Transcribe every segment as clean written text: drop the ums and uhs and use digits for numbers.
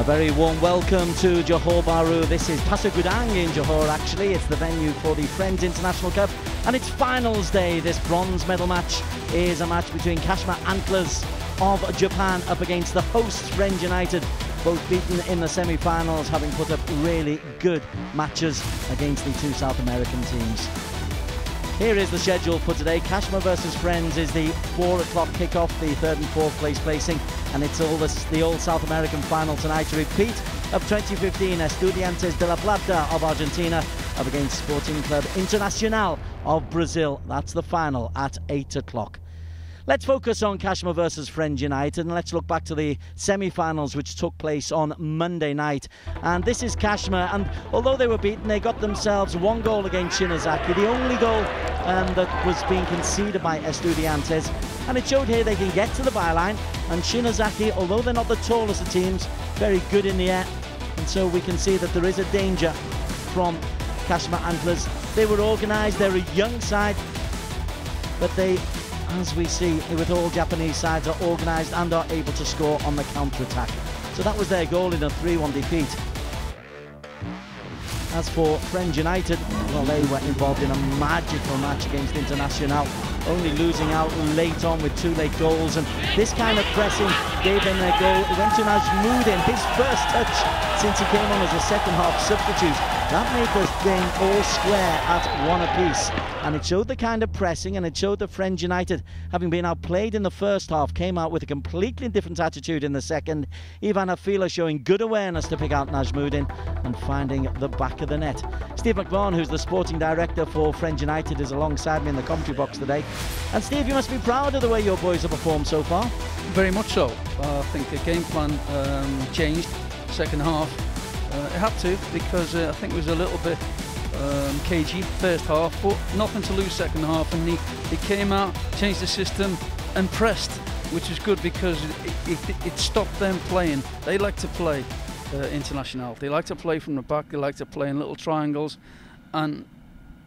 A very warm welcome to Johor Bahru. This is Pasir Gudang in Johor actually. It's the venue for the Frenz International Cup and it's finals day. This bronze medal match is a match between Kashima Antlers of Japan up against the hosts Frenz United, both beaten in the semi-finals, having put up really good matches against the two South American teams. Here is the schedule for today. Kashima versus Frenz is the 4 o'clock kickoff, the third and fourth place placing, and it's all the old South American final tonight to repeat of 2015. Estudiantes de La Plata of Argentina up against Sporting Club Internacional of Brazil. That's the final at 8 o'clock. Let's focus on Kashima versus Frenz United and let's look back to the semi-finals which took place on Monday night. And this is Kashima, and although they were beaten, they got themselves one goal against Shinozaki, the only goal that was being conceded by Estudiantes, and it showed here they can get to the byline, and Shinozaki, although they're not the tallest of teams, very good in the air, and so we can see that there is a danger from Kashima Antlers. They were organised, they're a young side, but they, as we see with all Japanese sides, are organised and are able to score on the counter-attack. So that was their goal in a 3-1 defeat. As for Frenz United, well, they were involved in a magical match against Internacional, only losing out late on with 2 late goals, and this kind of pressing gave them their goal. It went to Najmuddin, his first touch since he came on as a second half substitute. That made the game all square at 1 apiece, and it showed the kind of pressing, and it showed that Frenz United, having been outplayed in the first half, came out with a completely different attitude in the second. Ivan Afila showing good awareness to pick out Najmuddin and finding the back of the net. Steve McVaughn, who's the sporting director for Frenz United, is alongside me in the commentary box today. And Steve, you must be proud of the way your boys have performed so far. Very much so. I think the game plan changed second half. It had to, because I think it was a little bit cagey first half, but nothing to lose second half, and they came out, changed the system and pressed, which was good because it stopped them playing. They like to play International. They like to play from the back, they like to play in little triangles, and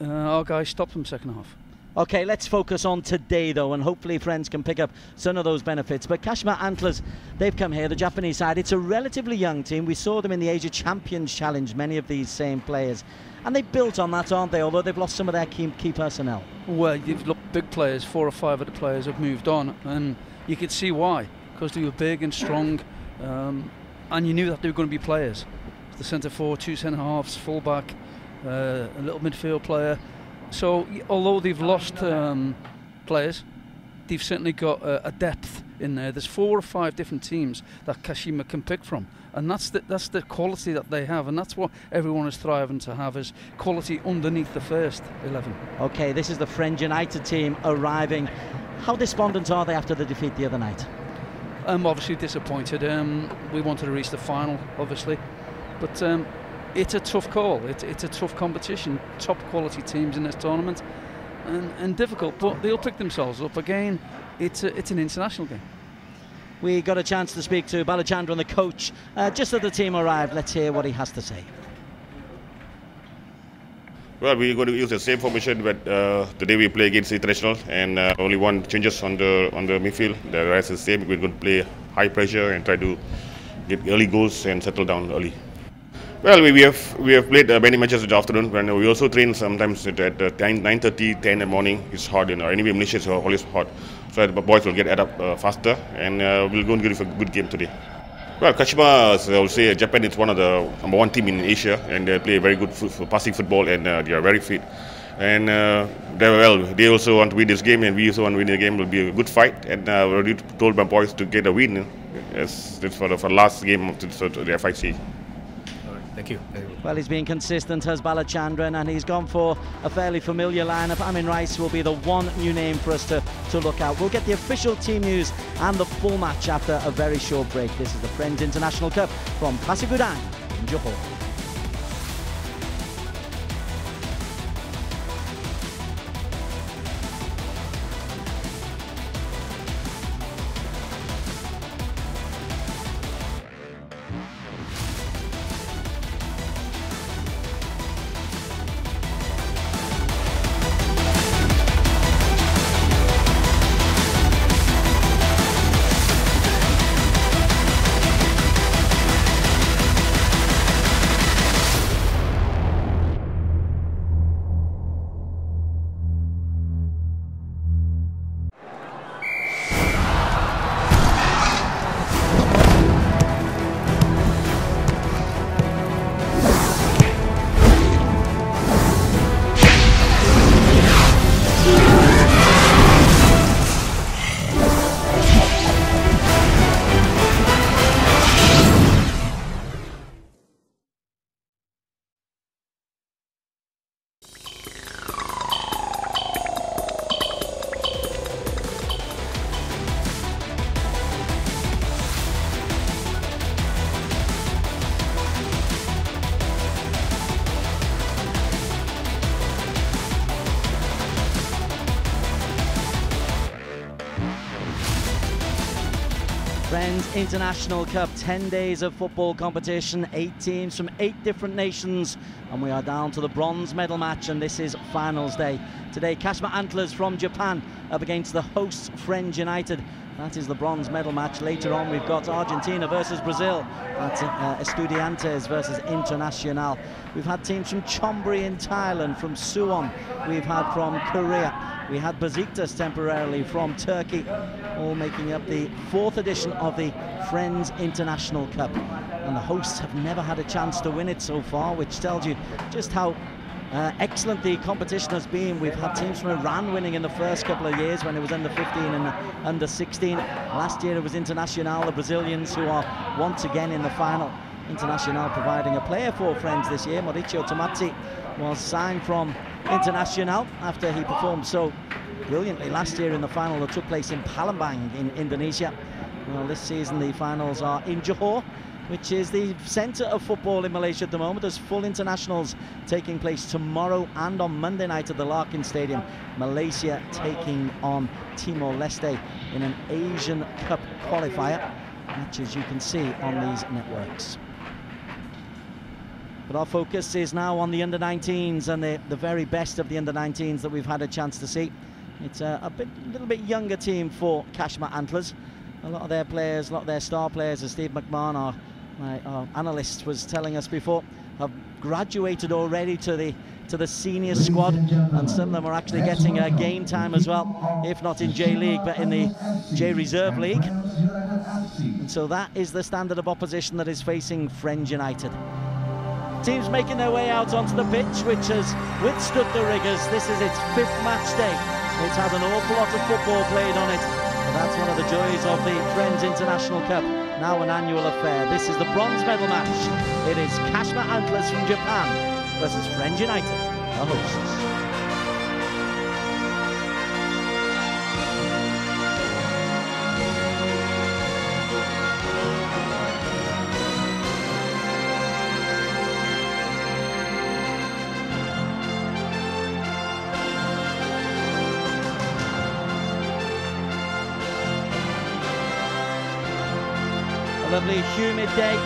our guys stopped them second half. Okay, let's focus on today though, and hopefully Frenz can pick up some of those benefits. But Kashima Antlers, they've come here, the Japanese side. It's a relatively young team. We saw them in the Asia Champions Challenge, many of these same players. And they built on that, aren't they? Although they've lost some of their key personnel. Well, you've looked big players, 4 or 5 of the players have moved on, and you could see why, because they were big and strong, and you knew that they were going to be players. The centre forward, 2 centre halves, full back, a little midfield player. So although they've lost players, they've certainly got a depth in there. There's 4 or 5 different teams that Kashima can pick from, and that's the quality that they have, and that's what everyone is striving to have, is quality underneath the first 11. Okay, this is the Frenz United team arriving. How despondent are they after the defeat the other night? Obviously disappointed. We wanted to reach the final, obviously, but it's a tough call. It's a tough competition. Top quality teams in this tournament, and difficult. But they'll pick themselves up again. It's an international game. We got a chance to speak to Balachandran, the coach, just as the team arrived. Let's hear what he has to say. Well, we're going to use the same formation but today we play against International, and only one changes on the midfield. The rest is the same. We're going to play high pressure and try to get early goals and settle down early. Well, we have played many matches in the afternoon, and we also train sometimes at 9:30, 10 in the morning. It's hot, you know. Anyway, Malaysia is always hot, so the boys will get up faster, and we'll go and give a good game today. Well, Kashima, I would say, Japan is one of the #1 team in Asia, and they play very good passing football, and they are very fit. And they also want to win this game, and we also want to win the game. It will be a good fight, and I already told my boys to get a win for the last game of the FIC. Thank you. Well, he's been consistent as Balachandran, and he's gone for a fairly familiar lineup. Amin Rice will be the one new name for us to look at. We'll get the official team news and the full match after a very short break. This is the Frenz International Cup from Pasir Gudang in Johor. Frenz International Cup, 10 days of football competition, 8 teams from 8 different nations, and we are down to the bronze medal match, and this is finals day. Today, Kashima Antlers from Japan up against the hosts Frenz United. That is the bronze medal match. Later on, we've got Argentina versus Brazil. That's Estudiantes versus Internacional. We've had teams from Chonburi in Thailand, from Suwon. We've had from Korea. We had Besiktas temporarily from Turkey, all making up the 4th edition of the Frenz International Cup. And the hosts have never had a chance to win it so far, which tells you just how excellent the competition has been. We've had teams from Iran winning in the first couple of years when it was under 15 and under 16. Last year it was Internacional, the Brazilians, who are once again in the final. Internacional providing a player for Frenz this year. Mauricio Tomazzi was signed from Internacional after he performed so brilliantly last year in the final that took place in Palembang in Indonesia. Well, this season the finals are in Johor, which is the centre of football in Malaysia at the moment. There's full internationals taking place tomorrow and on Monday night at the Larkin Stadium. Malaysia taking on Timor-Leste in an Asian Cup qualifier, matches you can see on these networks. But our focus is now on the under-19s and the very best of the under-19s that we've had a chance to see. It's a little bit younger team for Kashima Antlers. A lot of their players, a lot of their star players, as Steve McMahon, our analyst, was telling us before, have graduated already to the senior squad, and some of them are actually getting game time as well, if not in J-League, but in the J-Reserve League. And so that is the standard of opposition that is facing Frenz United. Teams making their way out onto the pitch, which has withstood the rigours. This is its 5th match day. It's had an awful lot of football played on it. But that's one of the joys of the Frenz International Cup, now an annual affair. This is the bronze medal match. It is Kashima Antlers from Japan versus Frenz United, the hosts. Lovely humid day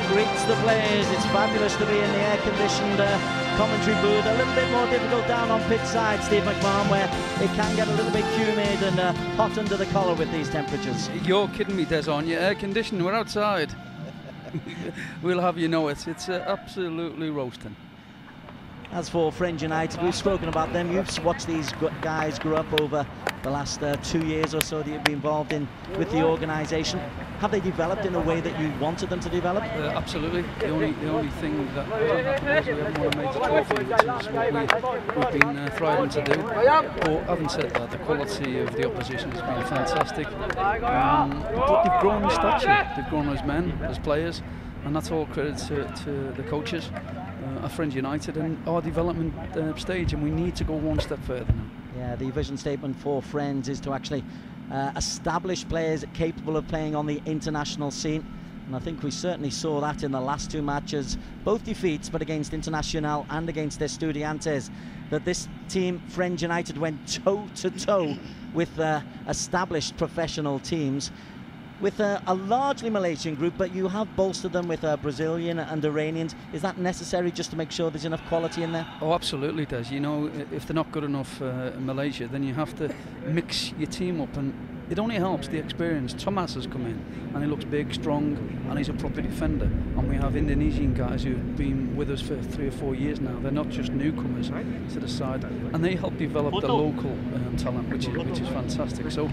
greets the players. It's fabulous to be in the air-conditioned commentary booth. A little bit more difficult down on pitch side, Steve McMahon, where it can get a little bit humid and hot under the collar with these temperatures. You're kidding me, Des, on your air-conditioned. We're outside. We'll have you know it. It's absolutely roasting. As for Frenz United, we've spoken about them. You've watched these guys grow up over the last 2 years or so that you've been involved in with the organisation. Have they developed in a way that you wanted them to develop? Absolutely. The only thing that hasn't happened is we haven't won a major trophy, which is what we've been trying to do. But having said that, the quality of the opposition has been fantastic. But they've grown in stature. They've grown as men, as players, and that's all credit to the coaches at Frenz United and our development stage, and we need to go one step further now. Yeah, the vision statement for Frenz is to actually establish players capable of playing on the international scene, and I think we certainly saw that in the last 2 matches, both defeats, but against Internacional and against Estudiantes, that this team, Frenz United, went toe-to-toe with established professional teams, with a largely Malaysian group, but you have bolstered them with Brazilian and Iranians. Is that necessary just to make sure there's enough quality in there? Oh, absolutely it does. You know, if they're not good enough in Malaysia, then you have to mix your team up, and it only helps the experience. Thomas has come in, and he looks big, strong, and he's a proper defender. And we have Indonesian guys who've been with us for 3 or 4 years now. They're not just newcomers to the side, and they help develop the local talent, which is fantastic. So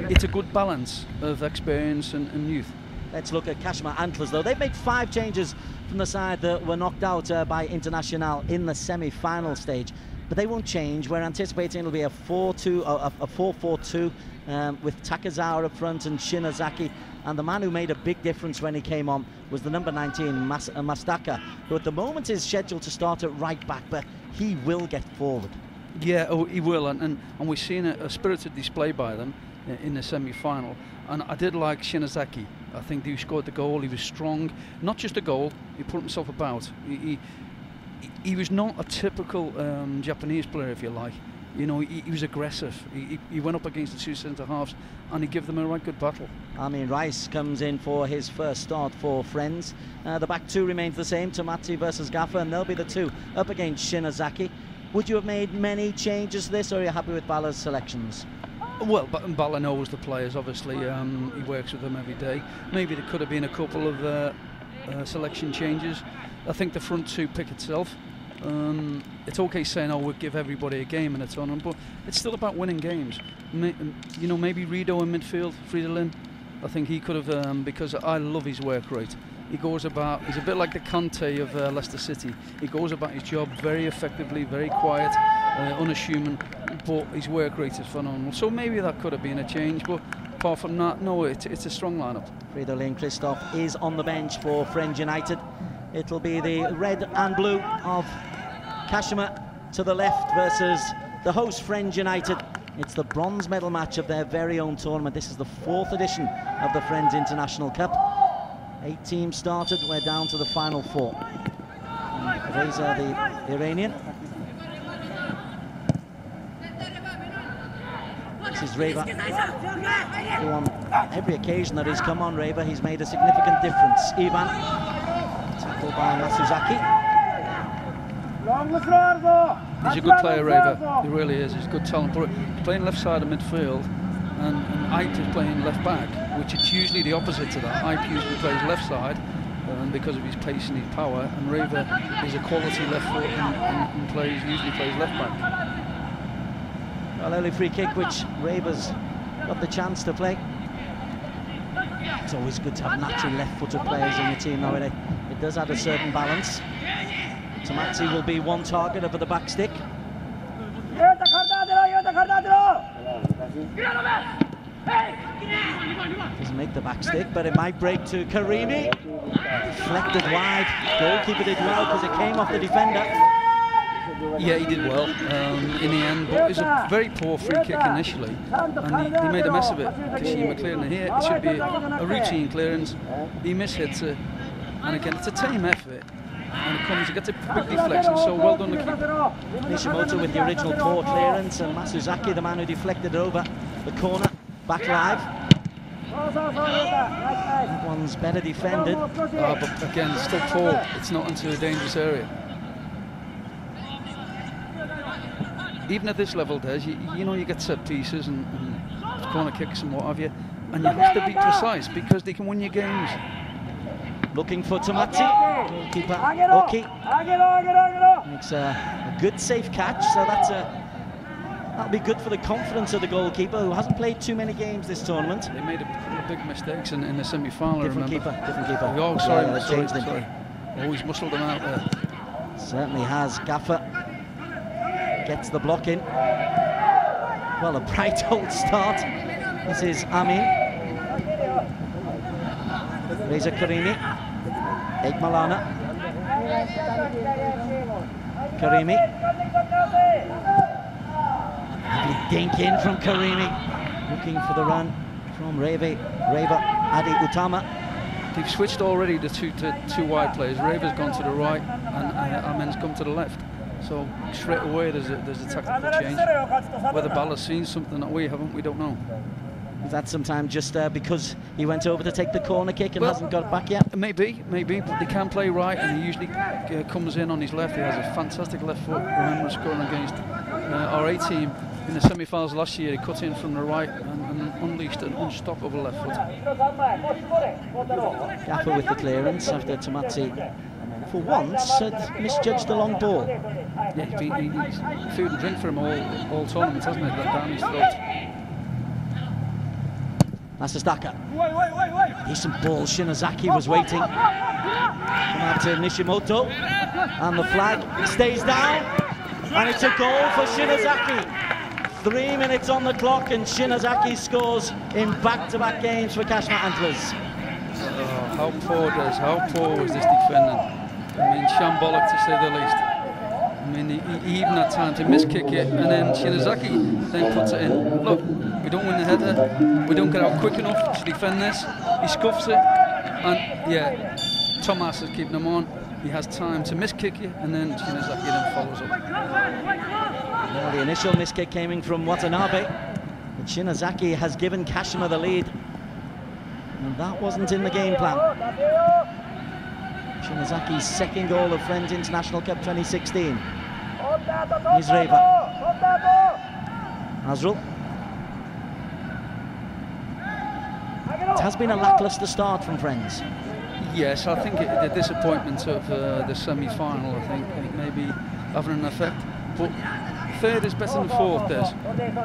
it's a good balance of experience and youth. Let's look at Kashima Antlers, though. They've made 5 changes from the side that were knocked out by Internacional in the semi-final stage, but they won't change. We're anticipating it'll be a 4-4-2 with Takazawa up front and Shinozaki, and the man who made a big difference when he came on was the number 19, Mastaka, who at the moment is scheduled to start at right back, but he will get forward. Yeah, he will, and we've seen a spirited display by them in the semi-final, and I did like Shinozaki. I think he scored the goal. He was strong, not just a goal, he put himself about. He was not a typical Japanese player, if you like. You know, he was aggressive. He went up against the two centre-halves and he gave them a right good battle. Amin Rice comes in for his first start for Frenz. The back two remains the same, Tamati versus Gaffer, and they'll be the two up against Shinazaki. Would you have made many changes to this, or are you happy with Bala's selections? Well, Bala knows the players, obviously. He works with them every day. Maybe there could have been a couple of selection changes. I think the front two pick itself. It's okay saying, oh, we'll give everybody a game in a tournament, but it's still about winning games. You know, maybe Rido in midfield, Fridolin. I think he could have, because I love his work rate. He goes about, he's a bit like the Conte of Leicester City. He goes about his job very effectively, very quiet, unassuming, but his work rate is phenomenal. So maybe that could have been a change, but apart from that, no, it's a strong lineup. Fridolin Christoph is on the bench for Frenz United. It'll be the red and blue of Kashima to the left versus the host Frenz United. It's the bronze medal match of their very own tournament. This is the 4th edition of the Frenz International Cup. 8 teams started, we're down to the final 4. Reza, the Iranian. This is Reva, who on every occasion that he's come on, Reva, he's made a significant difference. Ivan, tackled by Masuzaki. He's a good player, Reva. He really is. He's a good talent. But he's playing left side of midfield, and Ike is playing left back, which is usually the opposite to that. Ike usually plays left side because of his pace and his power, and Reva is a quality left foot and usually plays left back. Well, early free kick, which Reva's got the chance to play. It's always good to have naturally left-footed players in your team, though. It does add a certain balance. Tamati will be one target over the back stick. Doesn't make the back stick, but it might break to Karimi. Deflected wide. Goalkeeper did well because it came off the defender. Yeah, he did well in the end, but it was a very poor free kick initially, and he made a mess of it. Kashima clearing it here. It should be a routine clearance. He mishits it, and again, it's a team effort. And he gets a big deflection, so well done the keeper. Nishimoto with the original poor clearance, and Masuzaki, the man who deflected it over the corner, back live. That one's better defended. But again, still poor. It's not into a dangerous area. Even at this level, Des, you know, you get set pieces and corner kicks and what have you, and you have to be precise because they can win your games. Looking for Tamati, goalkeeper Oki makes a good safe catch, so that'll be good for the confidence of the goalkeeper, who hasn't played too many games this tournament. They made a big mistakes in the semi-final. Different keeper. Oh, sorry, sorry. Sorry. Always muscled them out there. Certainly has. Gaffer gets the block in. Well, a bright old start. This is Amin. Reza Karimi, Ekmalana, Karimi. Lovely dink in from Karimi. Looking for the run from Reva Adi Utama. They've switched already the two wide players. Reva's gone to the right and Amin's come to the left. So straight away there's a tactical change. Whether Bala's seen something that we haven't, we don't know. Is that sometimes just because he went over to take the corner kick and hasn't got it back yet? Maybe, but they can play right, and he usually comes in on his left. He has a fantastic left foot. Remember scoring against our A team in the semi-finals last year. He cut in from the right and unleashed an unstoppable left foot. Gaffer with the clearance after Tamati, for once, had misjudged the long ball. Yeah, he's food and drink for him all tournaments, hasn't it? Down his throat. Masastaka. Decent ball. Shinazaki was waiting. Come out to Nishimoto. And the flag stays down. And it's a goal for Shinazaki. 3 minutes on the clock, and Shinazaki scores in back-to-back games for Kashima Antlers. How poor was this defending? I mean, shambolic to say the least. I mean, he even had time to miss-kick it, and then Shinazaki then puts it in. Look, we don't win the header, we don't get out quick enough to defend this. He scuffs it, and yeah, Thomas is keeping him on. he has time to miss kick you, and then Shinozaki then follows up. Well, the initial miss kick came from Watanabe, but Shinozaki has given Kashima the lead, and that wasn't in the game plan. Shinozaki's second goal of Frenz International Cup 2016. Here's Reva. Azrul. It has been a lacklustre start from Frenz. Yes, I think the disappointment of the semi-final, I think, maybe having an effect. But third is better than fourth, Des.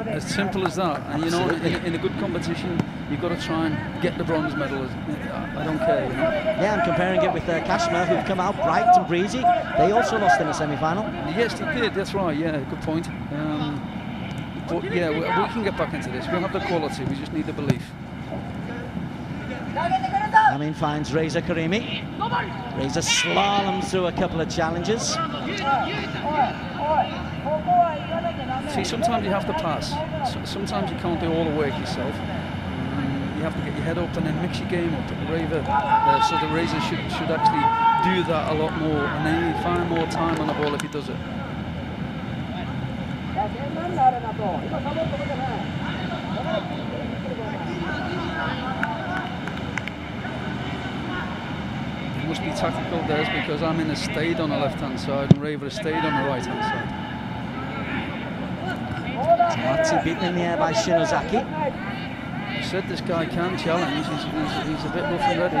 As simple as that. And you know, in a good competition, you've got to try and get the bronze medal. I don't care, you know. Yeah, I'm comparing it with Kashima, who've come out bright and breezy. They also lost in the semi-final. Yes, they did. That's right. Yeah, good point. But yeah, we can get back into this. We have the quality. We just need the belief. Amin finds Reza Karimi. Reza slaloms through a couple of challenges. See, sometimes you have to pass. Sometimes you can't do all the work yourself. You have to get your head up and then mix your game up. Reza, so the Reza should actually do that a lot more, and then you find more time on the ball if he does it. It must be tactical, Des, because Amin has stayed on the left-hand side and Reva has stayed on the right-hand side. Matsi beaten in the air by Shinozaki. I said this guy can challenge. He's a bit rough and ready.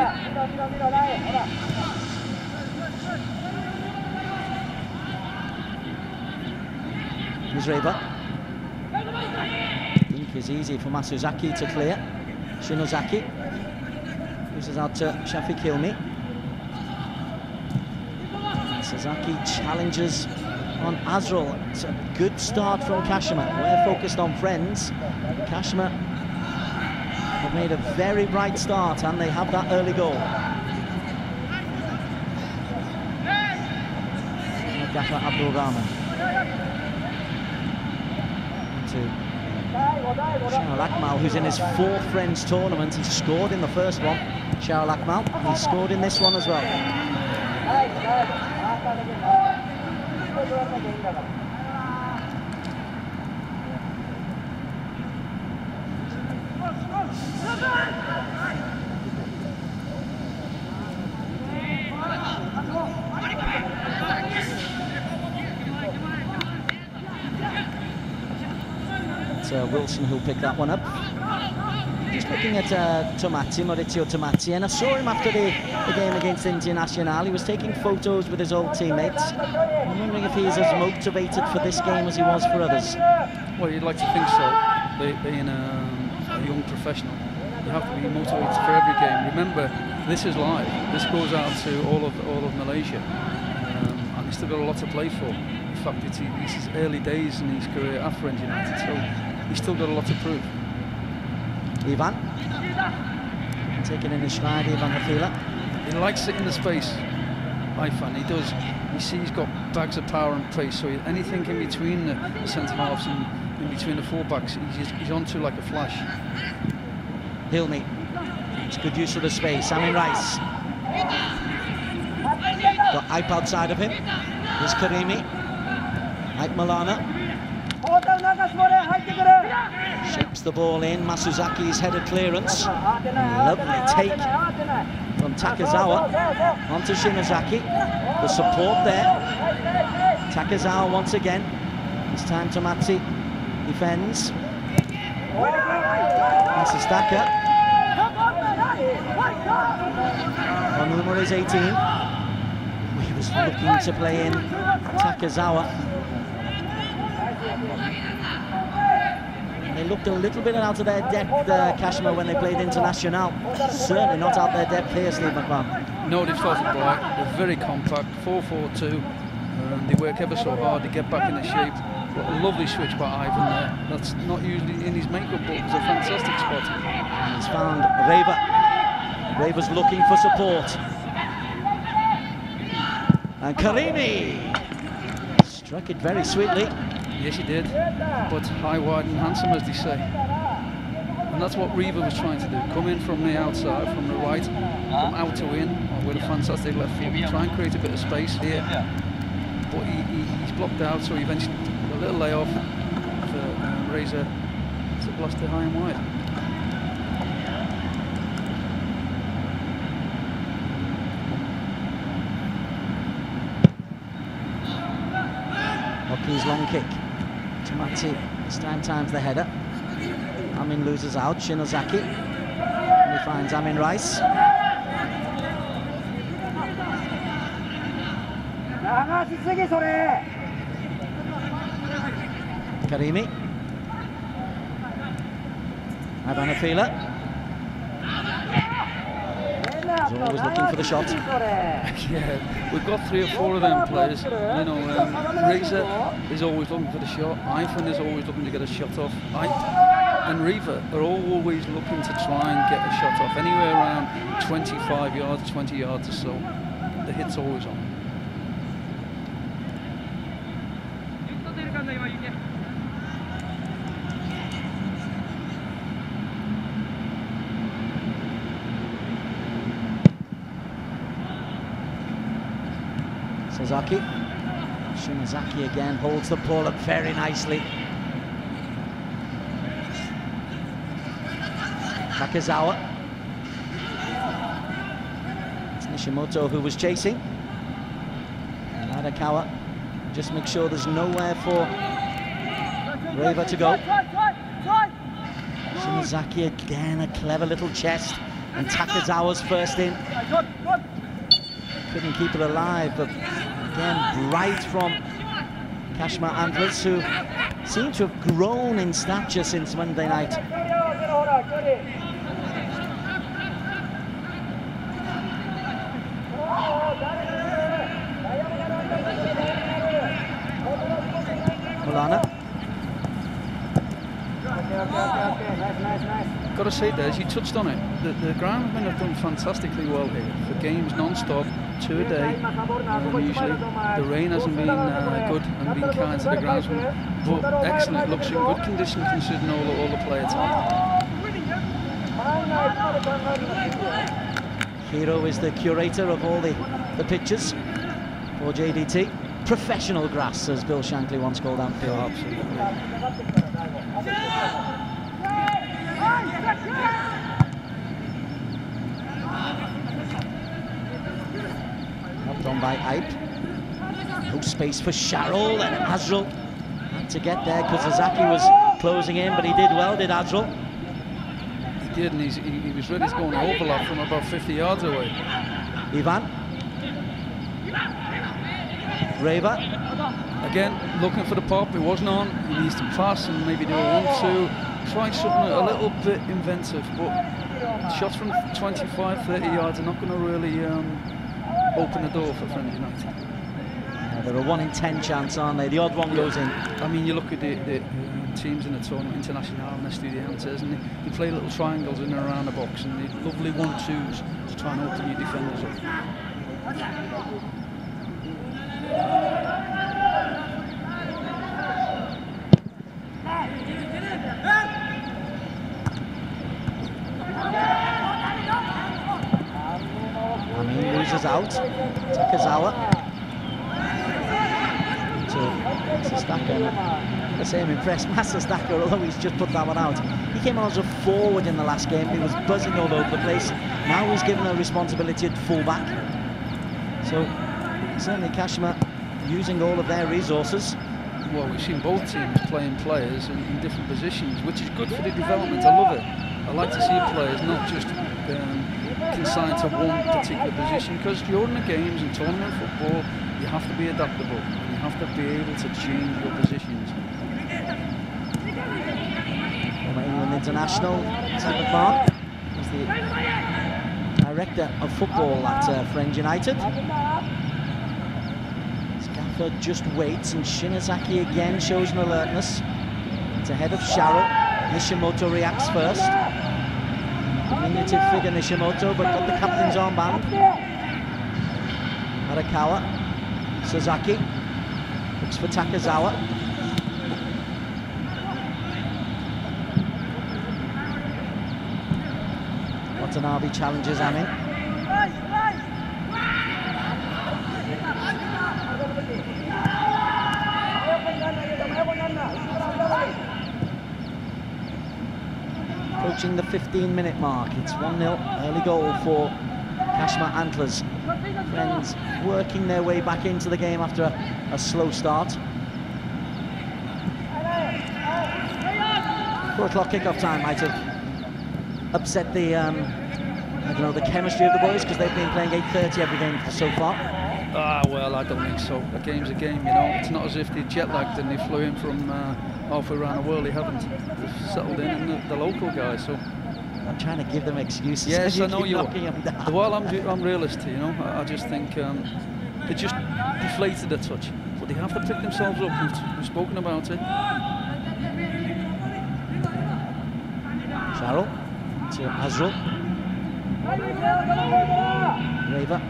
Here's Reva. I think it's easy for Masuzaki to clear. Shinozaki uses out to Shafiq Hilmi. Masuzaki challenges on Azrul. It's a good start from Kashima. We're focused on Frenz. Kashima have made a very bright start, and they have that early goal. Gaffer Abdul Rahman. Shahrul Akmal, who's in his fourth Frenz tournament. He scored in the first one. Shahrul Akmal, he scored in this one as well. Wilson who'll pick that one up. Just looking at Tomati, Maurizio Tomati, and I saw him after the game against International. He was taking photos with his old teammates. I'm wondering if he's as motivated for this game as he was for others. Well, you'd like to think so. Being a young professional, you have to be motivated for every game. Remember, this is live. This goes out to all of Malaysia, and he's still got a lot to play for. In fact, it's his early days in his career at Frenz United, so he's still got a lot to prove. Ivan, taking in his stride, Ivan Hafila. He likes it in the space, Ifan, he does. You see he's got bags of power and pace, so anything in between the centre-halves and in between the full-backs, he's onto like a flash. Hilmi, it's good use of the space. Amin Rice. Got Ipe outside of him. Here's Karimi. Ike Malana. Shapes the ball in. Masuzaki's headed clearance. Lovely take from Takazawa onto Shinozaki. The support there. Takazawa once again. This time Tomati defends. Masistaka. On number is 18. He was looking to play in Takazawa. They looked a little bit out of their depth, Kashima, when they played International. Certainly not out their depth here, Steve McMahon. No, they've started bright. They're very compact, 4-4-2. They work ever so hard to get back into shape. But a lovely switch by Ivan there. That's not usually in his makeup, but it's a fantastic spot. He's found Reva. Reva's looking for support. And Karimi struck it very sweetly. Yes, he did, but high, wide and handsome, as they say. And And that's what Riva was trying to do. Come in from the outside, from the right, from out to in, with a fantastic left foot. Try and create a bit of space here. But he's blocked out, so he eventually took a little layoff for Razor to blast it high and wide. Hockey's long kick to Matty. This times the header. Amin loses out. Shinozaki. And he finds Amin Rice. Karimi. Adanafila. He's always looking for the shot. Yeah, we've got 3 or 4 of them players. You know, Razor is always looking for the shot. Ivan is always looking to get a shot off. And Riva are always looking to try and get a shot off. Anywhere around 25 yards, 20 yards or so. The hit's always on. Sasaki. Shinozaki again holds the ball up very nicely. Takazawa. It's Nishimoto who was chasing. And Arakawa just make sure there's nowhere for Riva to go. Shinozaki again, a clever little chest. And Takazawa's first in. Couldn't keep it alive, but again, bright from Kashima Antlers, who seem to have grown in stature since Monday night. Mulana. Got to say, Des, you touched on it. The groundsmen have done fantastically well here. For games non-stop, 2 a day. Usually the rain hasn't been good and been kind to the groundsmen, but excellent. Looks in good condition considering all the player time. Hiro is the curator of all the pitches for JDT. Professional grass, as Bill Shankly once called Anfield. Absolutely. Helped on by Ipe. No space for Sharrell, and Azrul had to get there because Kozazaki was closing in, but he did well, did Azrul? He did, and he was ready to go on an overlap from about 50 yards away. Ivan. Riva. Again, looking for the pop, it wasn't on. He needs to pass and maybe do a 1-2. Try something a little bit inventive, but shots from 25, 30 yards are not going to really open the door for Frenz United. Yeah, they're a 1 in 10 chance, aren't they? The odd one goes in. I mean, you look at the teams in the tournament, International and Estudiantes, and they play little triangles in and around the box, and the lovely 1-2s to try and open your defenders up. Amin loses out. Takazawa to Sastaka. The same impressed Sastaka, although he's just put that one out. He came on as a forward in the last game. He was buzzing all over the place. Now he's given a responsibility at fullback. So certainly Kashima using all of their resources. Well, we've seen both teams playing players in different positions, which is good for the development. I love it. I like to see players not just consigned to one particular position, because during the games and tournament football, you have to be adaptable. You have to be able to change your positions. Former England international, Sam McMahon, is the director of football at Frenz United. Scaffer just waits, and Shinozaki again shows an alertness. It's ahead of Sharrell. Nishimoto reacts first. Diminutive figure Nishimoto, but got the captain's armband. Arakawa. Sasaki. Looks for Takazawa. Watanabe challenges Amin. Approaching the 15-minute mark. It's 1-0, early goal for Kashima Antlers. Frenz working their way back into the game after a slow start. 4 o'clock kickoff time might have upset the I don't know, the chemistry of the boys, because they've been playing 8:30 every game so far. Well, I don't think so. A game's a game, you know. It's not as if they jet lagged and they flew in from halfway around the world. They haven't. They've settled in, and the local guys. So I'm trying to give them excuses. Yes, I know you are. Down. Well, I'm realist, you know. I just think they just deflated a touch, but they have to pick themselves up. We've spoken about it. Sharrell to Azrul. Raver.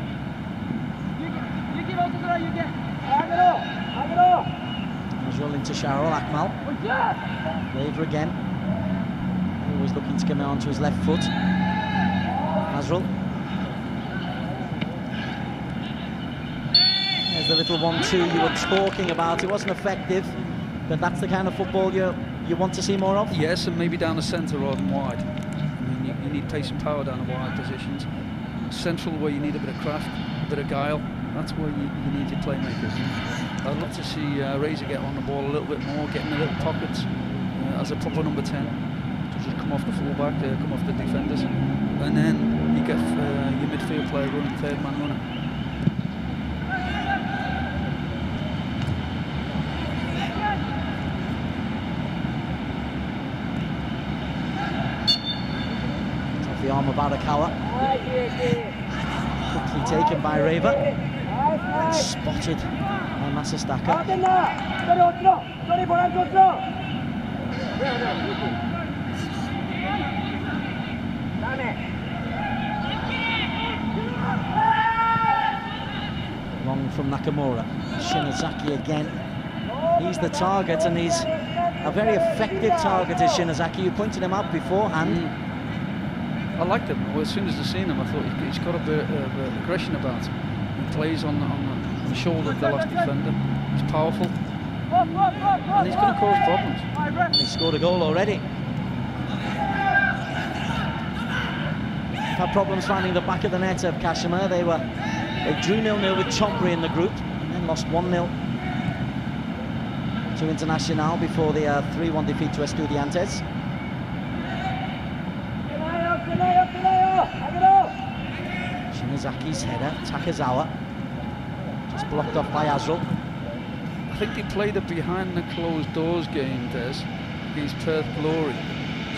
Azrul into Sharrell. Akmal. Raver again. Always looking to come onto his left foot. Azrul. There's the little 1-2 you were talking about. It wasn't effective, but that's the kind of football you want to see more of? Yes, and maybe down the centre rather than wide. I mean, you need pace and power down the wide positions. Central, where you need a bit of craft, a bit of guile, that's where you need your playmakers. I'd love to see Razor get on the ball a little bit more, get in the little pockets as a proper number 10. To just come off the fullback, come off the defenders, and then you get your midfield player running, third man running. The arm of Arakawa. Quickly taken by Raver. And spotted by Masastaka. Long from Nakamura. Shinazaki again. He's the target, and he's a very effective target, is Shinazaki. You pointed him out beforehand. I liked him. Well, as soon as I seen him, I thought he's got a bit of aggression about him. He plays on the shoulder of the last defender. He's powerful, and he's going to cause problems. And he scored a goal already. Had problems finding the back of the net of Kashima. They drew 0-0 with Chombury in the group, and then lost 1-0 to International before the 3-1 defeat to Estudiantes. Shinazaki's header, Takazawa, just blocked off by Azrul. I think they played a behind the closed doors game, Des, against Perth Glory,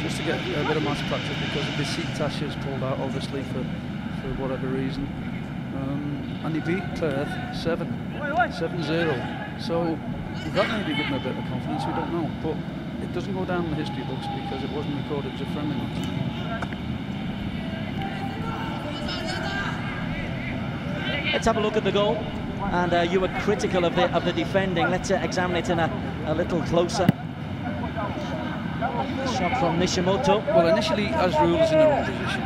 just to get a bit of match practice, because the Besiktas pulled out, obviously, for whatever reason. And they beat Perth 7-0. So that maybe give them a bit of confidence, we don't know. But it doesn't go down in the history books because it wasn't recorded as a friendly match. Let's have a look at the goal. And you were critical of the defending. Let's examine it in a little closer. Shot from Nishimoto. Well, initially, Azrul is in the wrong position.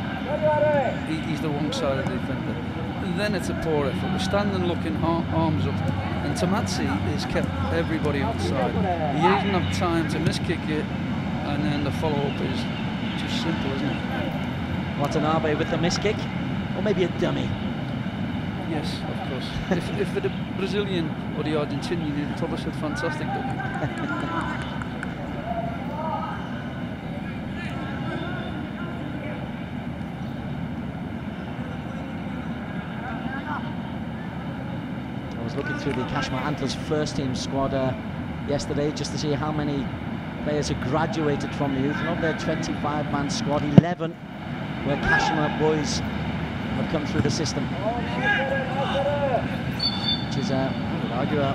He's the wrong side of the defender. And then it's a poor effort. We're standing looking, arms up. And Tamatsi has kept everybody outside. He doesn't have time to miskick it. And then the follow-up is just simple, isn't it? Watanabe with the miskick. Or maybe a dummy. Yes, of course. if the Brazilian or the Argentinian, you'd probably said fantastic, don't you? I was looking through the Kashima Antlers first team squad yesterday just to see how many players had graduated from the youth. And of their 25-man squad, 11 were Kashima boys have come through the system. Which is, I would argue, a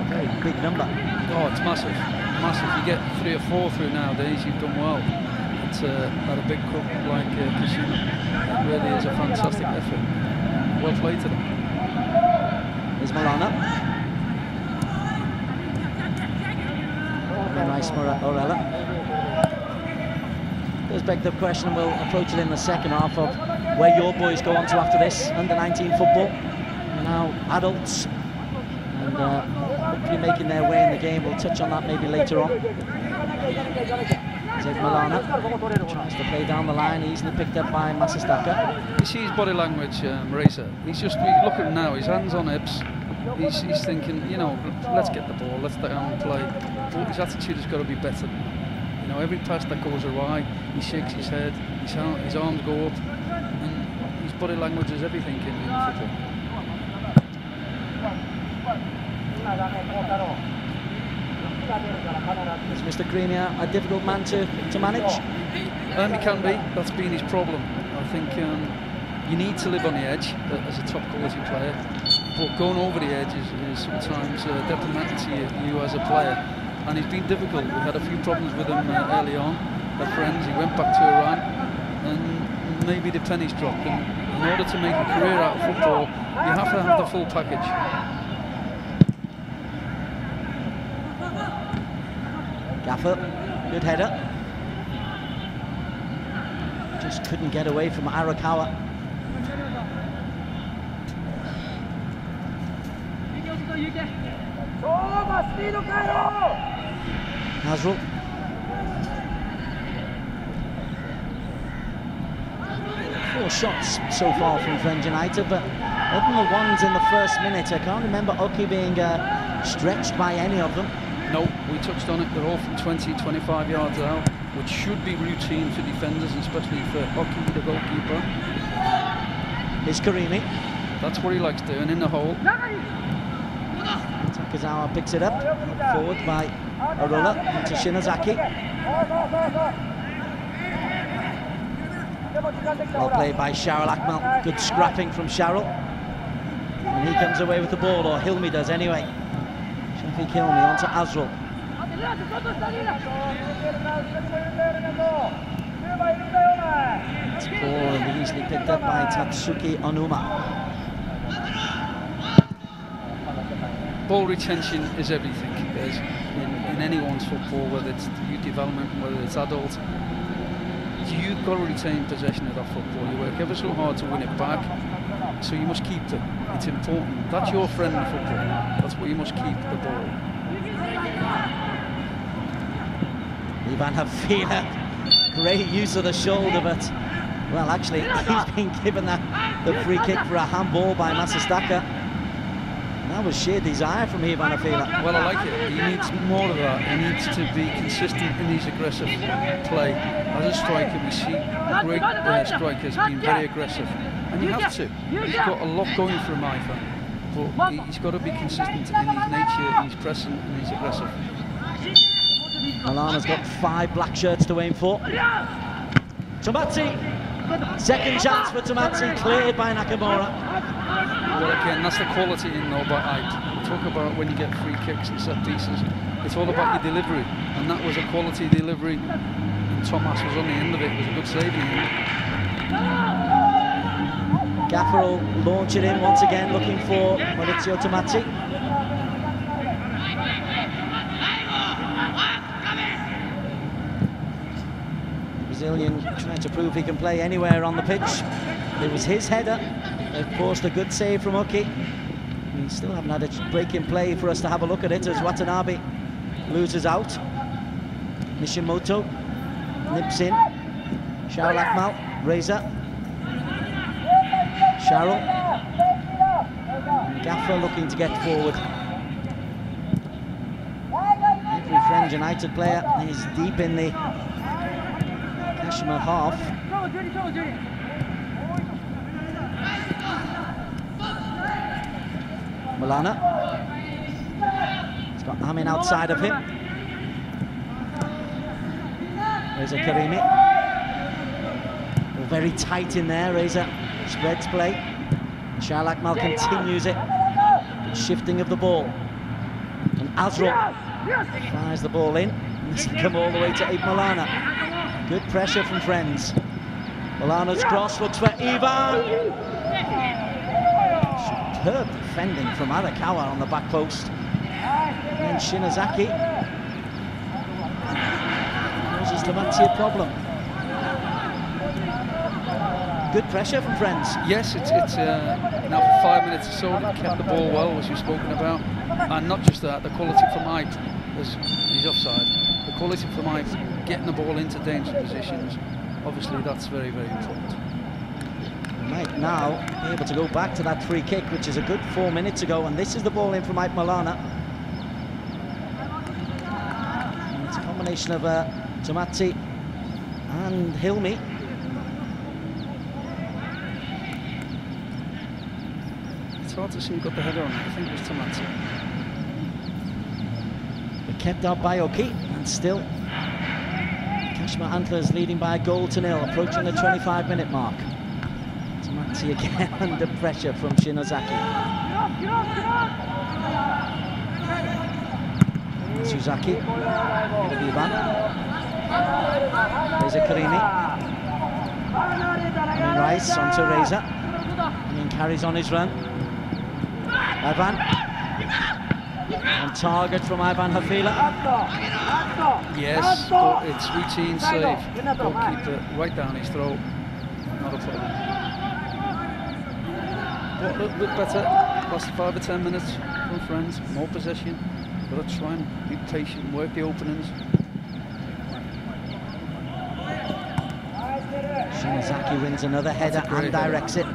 very big number. Oh, it's massive, massive. You get 3 or 4 through nowadays, you've done well. It's at a big club like Kashima. It really is a fantastic effort. Well played to them. Here's Milana. Very nice Orella. does beg the question, we'll approach it in the second half, of where your boys go on to after this. Under-19 football, now adults, and hopefully making their way in the game. We'll touch on that maybe later on. Milana tries to play down the line, easily picked up by Masastaka. You see his body language, Marisa. He's look at him now, his hands on hips. He's thinking, you know, let's get the ball, let's get down and play. But his attitude has got to be better. You know, every pass that goes awry, he shakes his head, his arms go up, and his body language is everything in football. Is Mr. Greenyer a difficult man to manage? He can be. That's been his problem. I think you need to live on the edge as a top quality player, but going over the edge is sometimes detrimental to you as a player. And he's been difficult. We had a few problems with him early on at Frenz. He went back to Iran, and maybe the pennies dropped. And in order to make a career out of football, you have to have the full package. Gaffer, good header. Just couldn't get away from Arakawa. Nazrul. 4 shots so far from Frenz United, but other than the ones in the first minute, I can't remember Oki being stretched by any of them. No, we touched on it. They're all from 20, 25 yards out, which should be routine for defenders, especially for Oki, the goalkeeper. Here's Karimi. That's what he likes doing, in the hole. Takazawa picks it up, forward by Arula into Shinazaki. Well played by Sharyl Akmal. Good scrapping from Sharyl. And he comes away with the ball, or Hilmi does anyway. Shafiq Hilmi onto Azrul. It's ball and easily picked up by Tatsuki Onuma. Ball retention is everything. In anyone's football, whether it's youth development, whether it's adult, you've got to retain possession of that football. You work ever so hard to win it back, so you must keep it. It's important. That's your friend in football. That's what you must keep, the ball. Ivan Havila, great use of the shoulder, but well, actually he's been given the free kick for a handball by Masastaka. That was sheer desire from Ivan Havila. Well, I like it. He needs more of that. He needs to be consistent in his aggressive play. As a striker, we see great strikers being very aggressive, and you have to. He's got a lot going for him, Ivan, but he's got to be consistent in his nature, in his pressing, and his aggressive. Milana's got 5 black shirts to aim for. Tomazzi, second chance for Tomazzi, cleared by Nakamura. Well, again, that's the quality in though, but I talk about when you get free kicks and set pieces, it's all about your delivery, and that was a quality delivery, and Thomas was on the end of it. It was a good save in the end. Gaffer will launch it in once again, looking for Maurizio Tomazzi. Brazilian trying to prove he can play anywhere on the pitch. It was his header. They've forced a good save from Oki. We still haven't had a break in play for us to have a look at it as Watanabe loses out. Nishimoto nips in. Sharyl Akmal, Reza. Sharyl. Gaffer looking to get forward. Every Frenz United player is deep in the Kashima half. Milana. He's got Amin outside of him. Reza Karimi. Well, very tight in there. Reza spreads play. Sharyl Akmal continues it. Good shifting of the ball. And Azrul fires the ball in. This will come all the way to Abe Milana. Good pressure from Frenz. Milana's cross looks for Ivan. Superb defending from Arakawa on the back post. And then Shinazaki causes Tomazzi a problem. good pressure from Frenz. Yes, it's now for 5 minutes or so they've kept the ball well, as you've spoken about, and not just that, the quality from Hype, as he's offside, the quality from Hype, getting the ball into dangerous positions, obviously that's very, very important. Might now be able to go back to that free kick, which is a good 4 minutes ago, and this is the ball in from Mike Malana. And it's a combination of Tomazzi and Hilmi. It's hard to see who got the header on it. I think it was Tomazzi. But kept out by Oki, and still Kashima Antlers leading by a goal to nil, approaching the 25-minute mark. Tomazzi again under pressure from Shinozaki. Suzaki, Ivan. There's a Karimi. And Rice onto Reza. And then carries on his run. Ivan. On target from Ivan Hafila. Yes, but it's routine save. Goalkeeper right down his throat. Not a problem. But a little bit better. Last 5 or 10 minutes from Frenz. More possession. Got to try and be patient, work the openings. Shinozaki wins another header and directs it.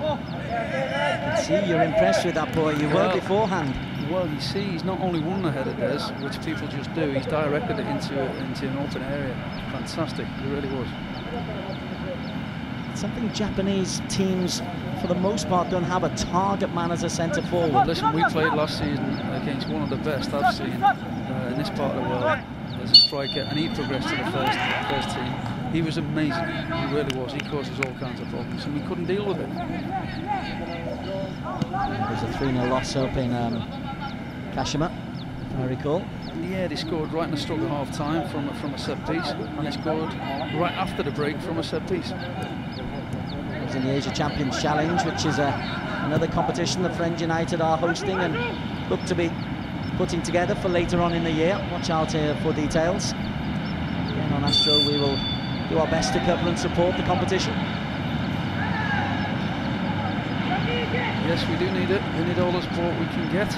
I can see you're impressed with that boy. You were beforehand. Well, you see, he's not only won the header, Des, which people just do. He's directed it into an open area. Fantastic, it really was. It's something Japanese teams, for the most part, don't have a target man as a centre forward. Well, listen, we played last season against one of the best I've seen in this part of the world as a striker, and he progressed to the first team. He was amazing, he really was. He causes all kinds of problems, and we couldn't deal with it. There's a 3-0 loss up in Kashima, if I recall. Yeah, they scored right in the stroke of half-time from a set-piece, and they scored right after the break from a set-piece. It was in the Asia Champions Challenge, which is another competition that Frenz United are hosting and look to be putting together for later on in the year. Watch out for details. And on Astro, we will do our best to cover and support the competition. Yes, we do need it. We need all the support we can get.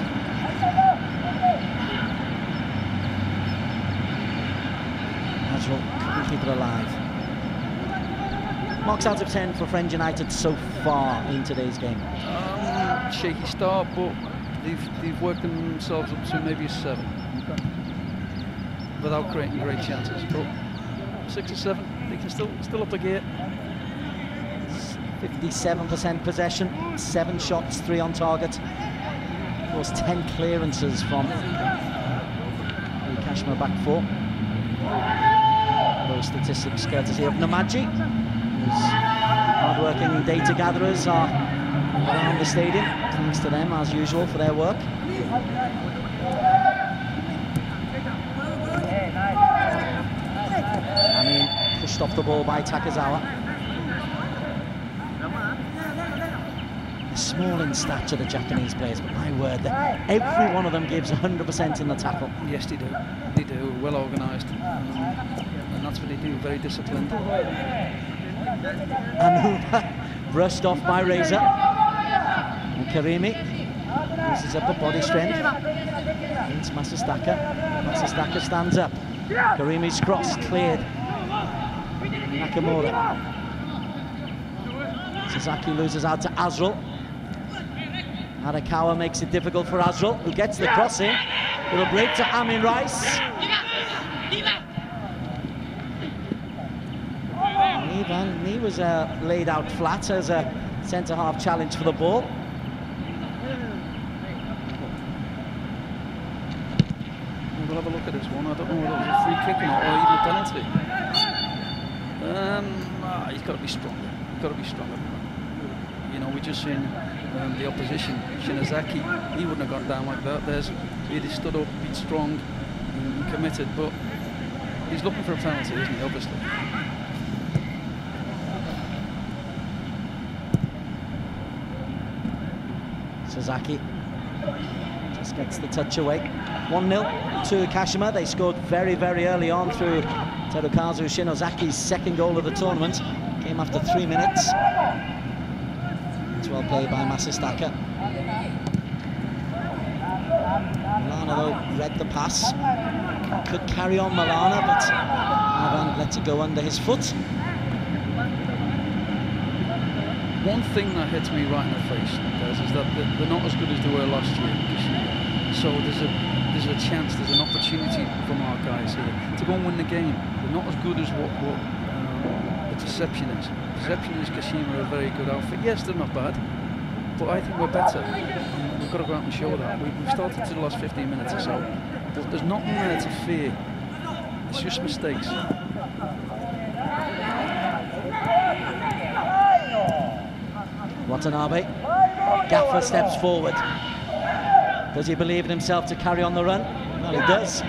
Azrael couldn't keep it alive. Marks out of 10 for Frenz United so far in today's game. Shaky start, but they've worked themselves up to maybe a 7 without creating great chances. But 6 or 7, they can still up a gear. 57% possession, 7 shots, 3 on target. Of course, 10 clearances from the Kashima back 4. Those statistics courtesy of Namaji, whose hard-working data gatherers are around the stadium. Thanks to them, as usual, for their work. I mean, pushed off the ball by Takazawa. Small in stature, the Japanese players, but my word, every one of them gives 100% in the tackle. Yes, they do. They do. Well organised, and that's what they do. Very disciplined. Anuba brushed off by Reza. And Karimi uses up a body strength against Masastaka. Masastaka stands up. Karimi's cross cleared. Nakamura. Sasaki loses out to Azrael. Arakawa makes it difficult for Azrael, who gets the cross in. It'll break to Amin Rice. Ivan, he was laid out flat as a centre-half challenge for the ball. We'll have a look at this one. I don't know whether it was a free kick or even a penalty. He's got to be stronger. He's got to be stronger. You know, we just seen the opposition, Shinozaki. He wouldn't have gone down like that. He'd have stood up, been strong, and committed. But he's looking for a penalty, isn't he? Obviously. Sasaki. Just gets the touch away. 1-0 to Kashima. They scored very, very early on through Terukazu Shinozaki's second goal of the tournament. Came after 3 minutes. It's well played by Masastaka. Milana, though, read the pass. Could carry on Milana, but Ivan lets it go under his foot. One thing that hits me right in the face, guys, is that they're not as good as they were last year. So there's a chance, there's an opportunity from our guys here to go and win the game. They're not as good as what the perception is. The perception is Kashima are a very good outfit. Yes, they're not bad, but I think we're better. We've got to go out and show that. We've started to the last 15 minutes or so, but there's nothing there to fear. It's just mistakes. Watanabe. Gaffer steps forward. Does he believe in himself to carry on the run? Well, he does.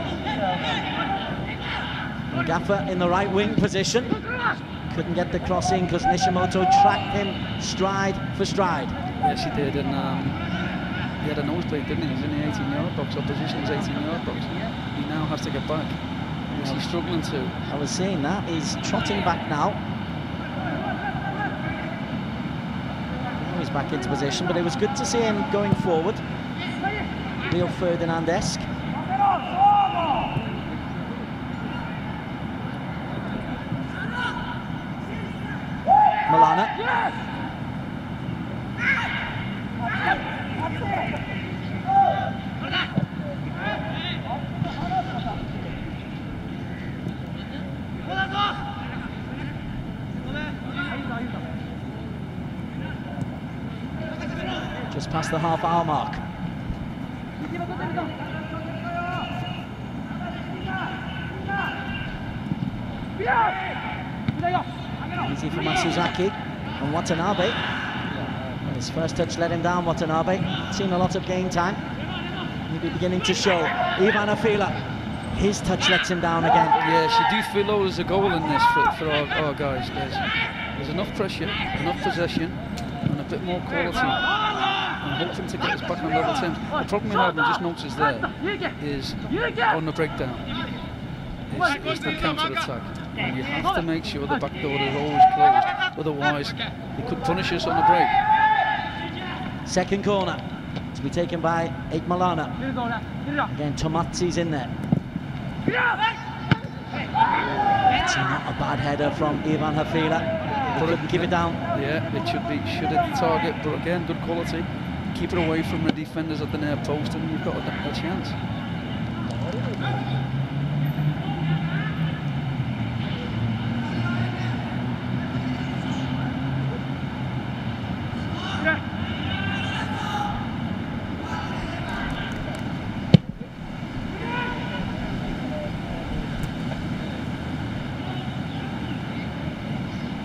And Gaffer in the right wing position. Couldn't get the cross in because Nishimoto tracked him stride for stride. Yes, he did, and he had a nosebleed, didn't he? He was in the 18-yard box, opposition's 18-yard box. He now has to get back. Is he struggling to? I was seeing that. He's trotting back now. Now he's back into position, but it was good to see him going forward. Real Ferdinand-esque. Milana. Just past the half-hour mark. Easy for Masuzaki and Watanabe. And his first touch let him down, Watanabe. Seen a lot of game time. Maybe beginning to show. Ivan Afila, his touch lets him down again. Yes, you do feel though there's a goal in this for our guys. There's enough pressure, enough possession, and a bit more quality. I'm hoping to get us back on level 10. The problem we have, and just noticed there, is on the breakdown. It's the counter-attack. And you have to make sure the back door is always closed, otherwise they could punish us on the break. Second corner to be taken by Eik Milana. Again, Tomatzi's in there. It's not a bad header from Ivan Hafila. Couldn't give it down. Yeah, it should hit the target, but again, good quality. Keep it away from the defenders at the near post, and you've got a chance.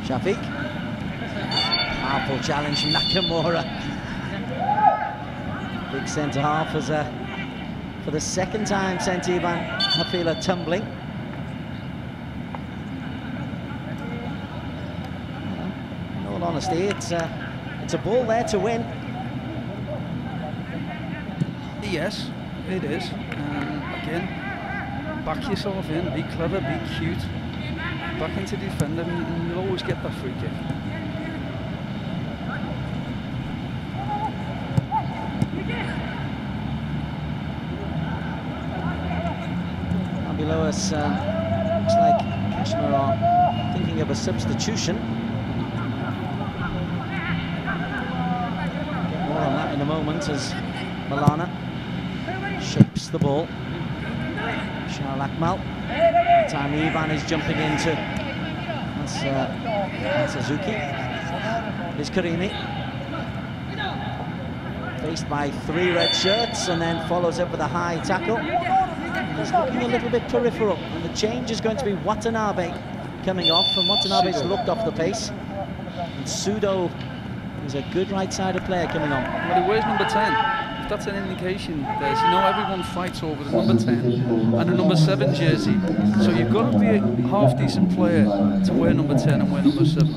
Shafiq. Powerful challenge from Nakamura. Big centre half has for the second time sent Ivan Hafila tumbling. In all honesty, it's a ball there to win. Yes, it is. Again, back yourself in, be clever, be cute. Back into defender, and you'll always get that free kick. Down below us, looks like Kashima are thinking of a substitution. Get more on that in a moment as Milana shapes the ball. Shah Akmal. Time Ivan is jumping into Suzuki. Here's Karimi. Faced by 3 red shirts and then follows up with a high tackle. He's looking a little bit peripheral, and the change is going to be Watanabe coming off, and Watanabe's looked off the pace. And Sudo is a good right-sided player coming on. Well, he wears number 10. That's an indication, Des. You know, everyone fights over the number 10 and the number 7 jersey. So you've got to be a half-decent player to wear number 10 and wear number 7.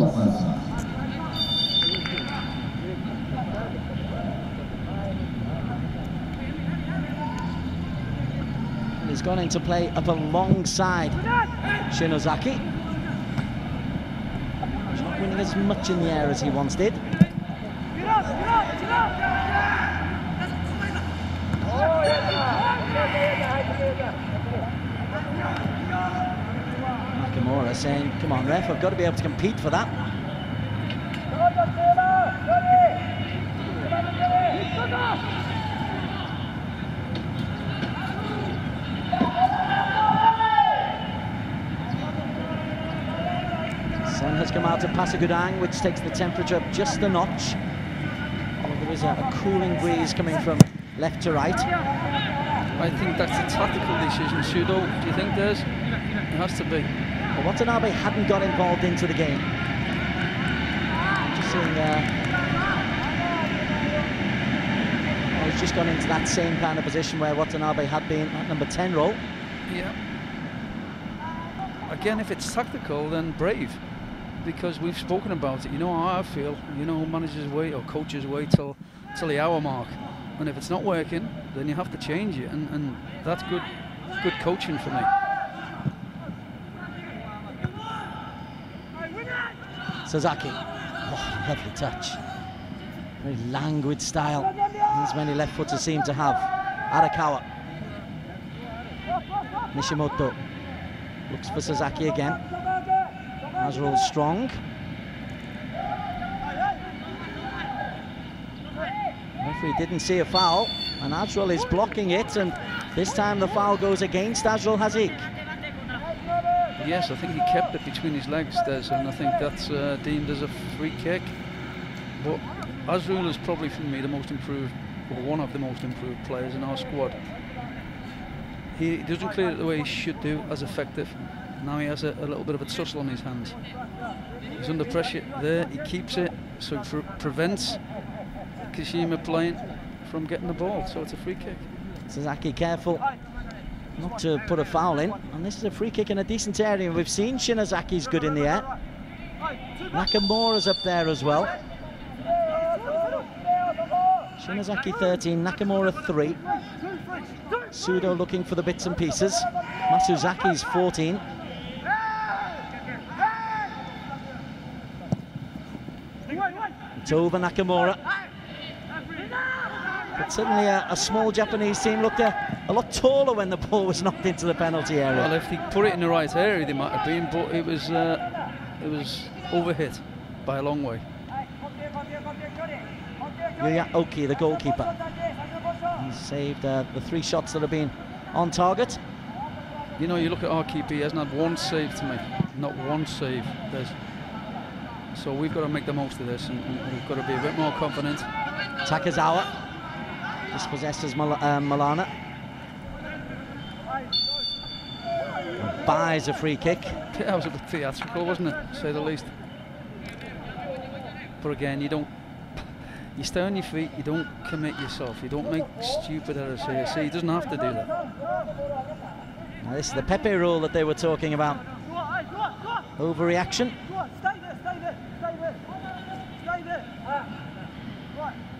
He's gone into play up alongside Shinozaki. Not winning as much in the air as he once did. Nakamura saying, come on ref, I've got to be able to compete for that. Sun has come out of Pasagudang, which takes the temperature up just a notch. Although there is a cooling breeze coming from left to right. I think that's a tactical decision. Sudo, do you think there's? It has to be. Well, Watanabe hadn't got involved into the game. Just seeing he's just gone into that same kind of position where Watanabe had been at number 10 role. Yeah. Again, if it's tactical, then brave. Because we've spoken about it. You know how I feel. You know, managers wait or coaches wait till the hour mark. And if it's not working, then you have to change it. And that's good coaching for me. Sasaki. Oh, lovely touch. Very languid style. As many left footers seem to have. Arakawa. Nishimoto looks for Sasaki again. Azrael strong. Referee didn't see a foul, and Azrael is blocking it, and this time the foul goes against Azrael Hazik. Yes, I think he kept it between his legs, Des, and I think that's deemed as a free kick. But Azrael is probably, for me, the most improved, or one of the most improved players in our squad. He doesn't clear it the way he should do, as effective. Now he has a little bit of a tussle on his hands. He's under pressure there, he keeps it, so it prevents Kashima playing from getting the ball, so it's a free kick. Sasaki careful not to put a foul in, and this is a free kick in a decent area. We've seen Shinozaki's good in the air. Nakamura's up there as well. Shinozaki 13, Nakamura 3. Sudo looking for the bits and pieces. Masuzaki's 14. It's over Nakamura. But suddenly a small Japanese team looked a lot taller when the ball was knocked into the penalty area. Well, if they put it in the right area, they might have been, but it was overhit by a long way. Yuya Oki, the goalkeeper, he saved the 3 shots that have been on target. You know, you look at our keeper, he hasn't had one save to make, not one save. So we've got to make the most of this, and we've got to be a bit more confident. Takazawa dispossesses Milana. Buys a free kick. That was a bit theatrical, wasn't it, to say the least? But again, you stay on your feet, you don't commit yourself, you don't make stupid errors here. See, he doesn't have to do that. Now this is the Pepe rule that they were talking about. Overreaction.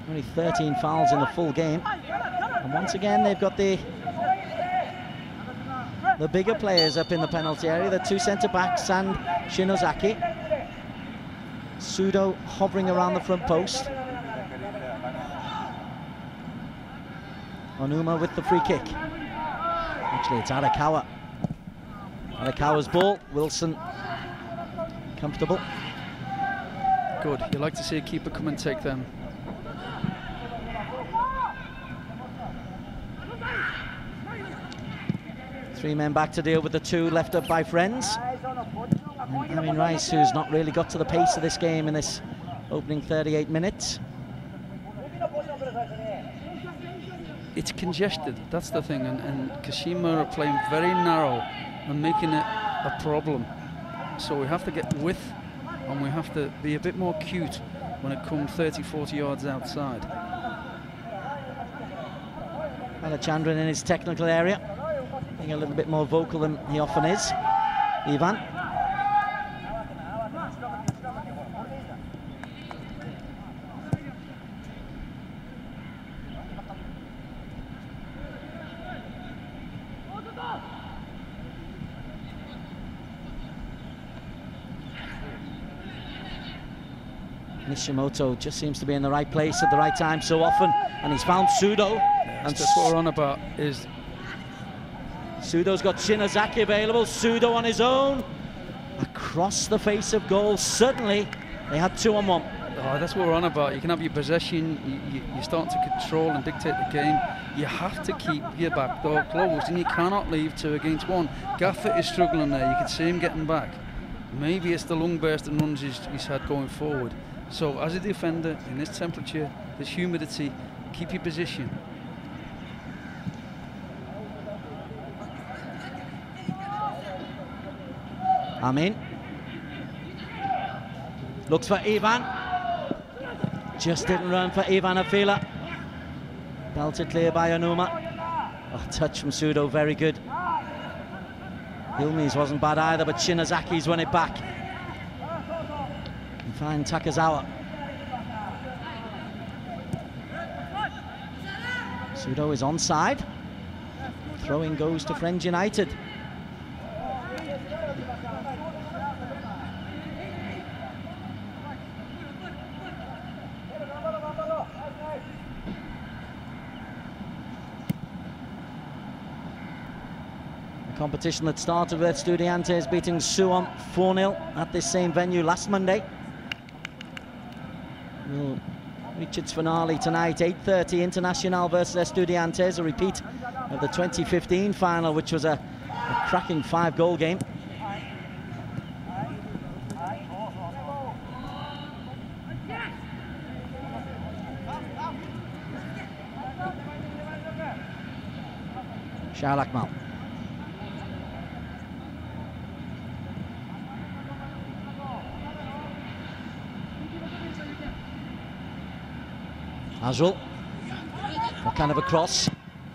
Only 13 fouls in the full game. And once again, they've got the bigger players up in the penalty area, the 2 centre-backs and Shinozaki. Sudo hovering around the front post. Onuma with the free kick. Actually, it's Arakawa. Arakawa's ball. Wilson comfortable. Good. You like to see a keeper come and take them. Three men back to deal with the 2 left up by Frenz. And Amin Rice, who's not really got to the pace of this game in this opening 38 minutes. It's congested, that's the thing, and Kashima are playing very narrow and making it a problem. So we have to get width, and we have to be a bit more cute when it comes 30-40 yards outside. Alachandran in his technical area, being a little bit more vocal than he often is. Ivan. Nishimoto just seems to be in the right place at the right time so often, and he's found Sudo. And that's what we're on about. Is Sudo's got Shinozaki available. Sudo on his own across the face of goal. Suddenly they had 2-on-1. Oh, that's what we're on about. You can have your possession, you're starting to control and dictate the game. You have to keep your back door closed, and you cannot leave 2 against 1. Gaffett is struggling there. You can see him getting back. Maybe it's the lung burst and runs he's had going forward. So as a defender, in this temperature, this humidity, keep your position. Amin looks for Ivan. Just didn't run for Ivan Afila. Belted clear by Onuma. Oh, touch from Sudo, very good. Hilmi's wasn't bad either, but Shinozaki's won it back. And find Takazawa. Sudo is onside. Throwing goes to Frenz United. Competition that started with Estudiantes beating Suwon 4-0 at this same venue last Monday. Will reach its finale tonight, 8:30, Internacional versus Estudiantes, a repeat of the 2015 final, which was a cracking 5-goal game. Shah Akmal. Azrul, what kind of a cross?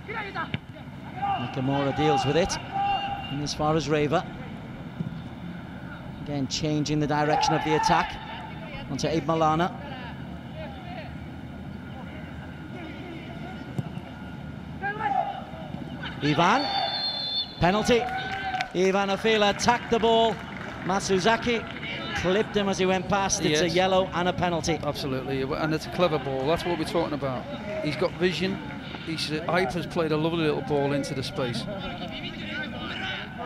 Nakamura deals with it, and as far as Reva. Again, changing the direction of the attack onto Abe Malana. Ivan, penalty. Ivan Afila attacked the ball. Masuzaki clipped him as he went past. It's a yellow and a penalty. Absolutely, and it's a clever ball. That's what we're talking about. He's got vision. Ipe has played a lovely little ball into the space.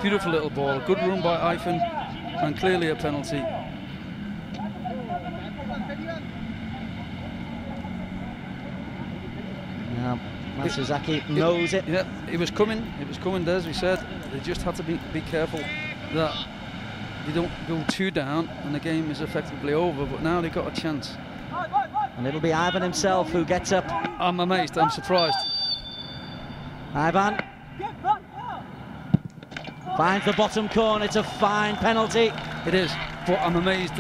Beautiful little ball. Good run by Ipe, and clearly a penalty. Now, Masuzaki knows it. Yeah, it was coming. It was coming, as we said. They just had to be careful that they don't go 2 down and the game is effectively over, but now they've got a chance. And it'll be Ivan himself who gets up. I'm amazed, I'm surprised. Ivan finds the bottom corner. It's a fine penalty. It is, but I'm amazed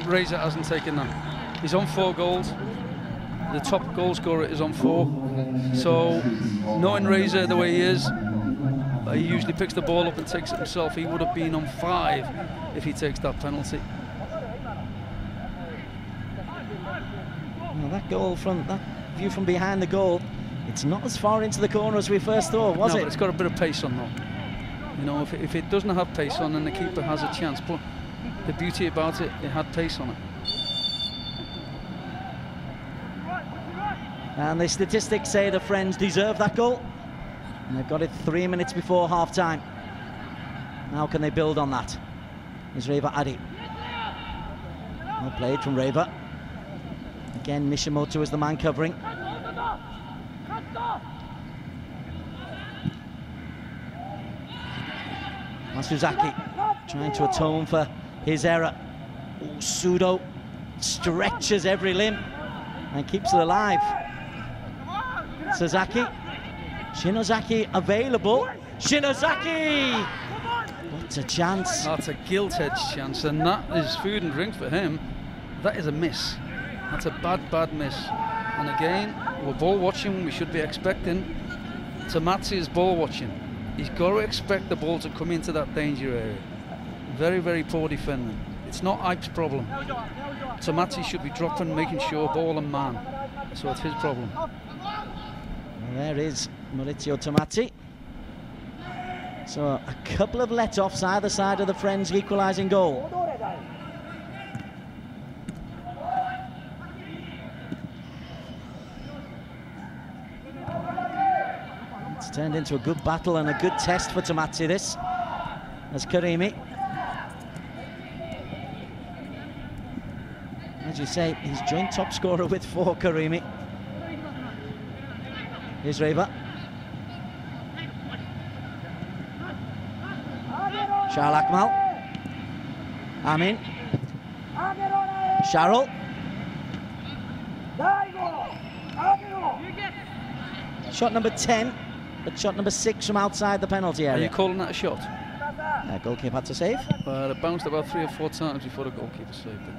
Reza hasn't taken that. He's on 4 goals. The top goal scorer is on 4. So, knowing Reza the way he is, he usually picks the ball up and takes it himself. He would have been on 5 if he takes that penalty. Well, that goal from that view from behind the goal, it's not as far into the corner as we first thought, was it? But it's got a bit of pace on though. You know, if it doesn't have pace on, then the keeper has a chance. But the beauty about it, it had pace on it. And the statistics say the Frenz deserve that goal. And they've got it 3 minutes before half-time. How can they build on that? Is Reva Adi. Well played from Reva. Again, Nishimoto is the man covering. Masuzaki trying to atone for his error. Ooh, Sudo stretches every limb and keeps it alive. Sasaki. Shinozaki available. Shinozaki! What a chance. That's a gilt-edged chance, and that is food and drink for him. That is a miss. That's a bad miss. And again, we're ball watching, we should be expecting. Tamatsi is ball watching. He's got to expect the ball to come into that danger area. Very poor defending. It's not Ipe's problem. Tamatsi should be dropping, making sure ball and man. So it's his problem. Well, there is Maurizio Tamatsi. So a couple of let-offs either side of the Frenz equalising goal. It's turned into a good battle and a good test for Tamati, this, as Karimi. As you say, he's joint top scorer with 4, Karimi. Here's Reva. Shah Akmal. Amin. Sharrell. Shot number 10, but shot number 6 from outside the penalty area. Are you calling that a shot? Goalkeeper had to save. It bounced about 3 or 4 times before the goalkeeper saved it.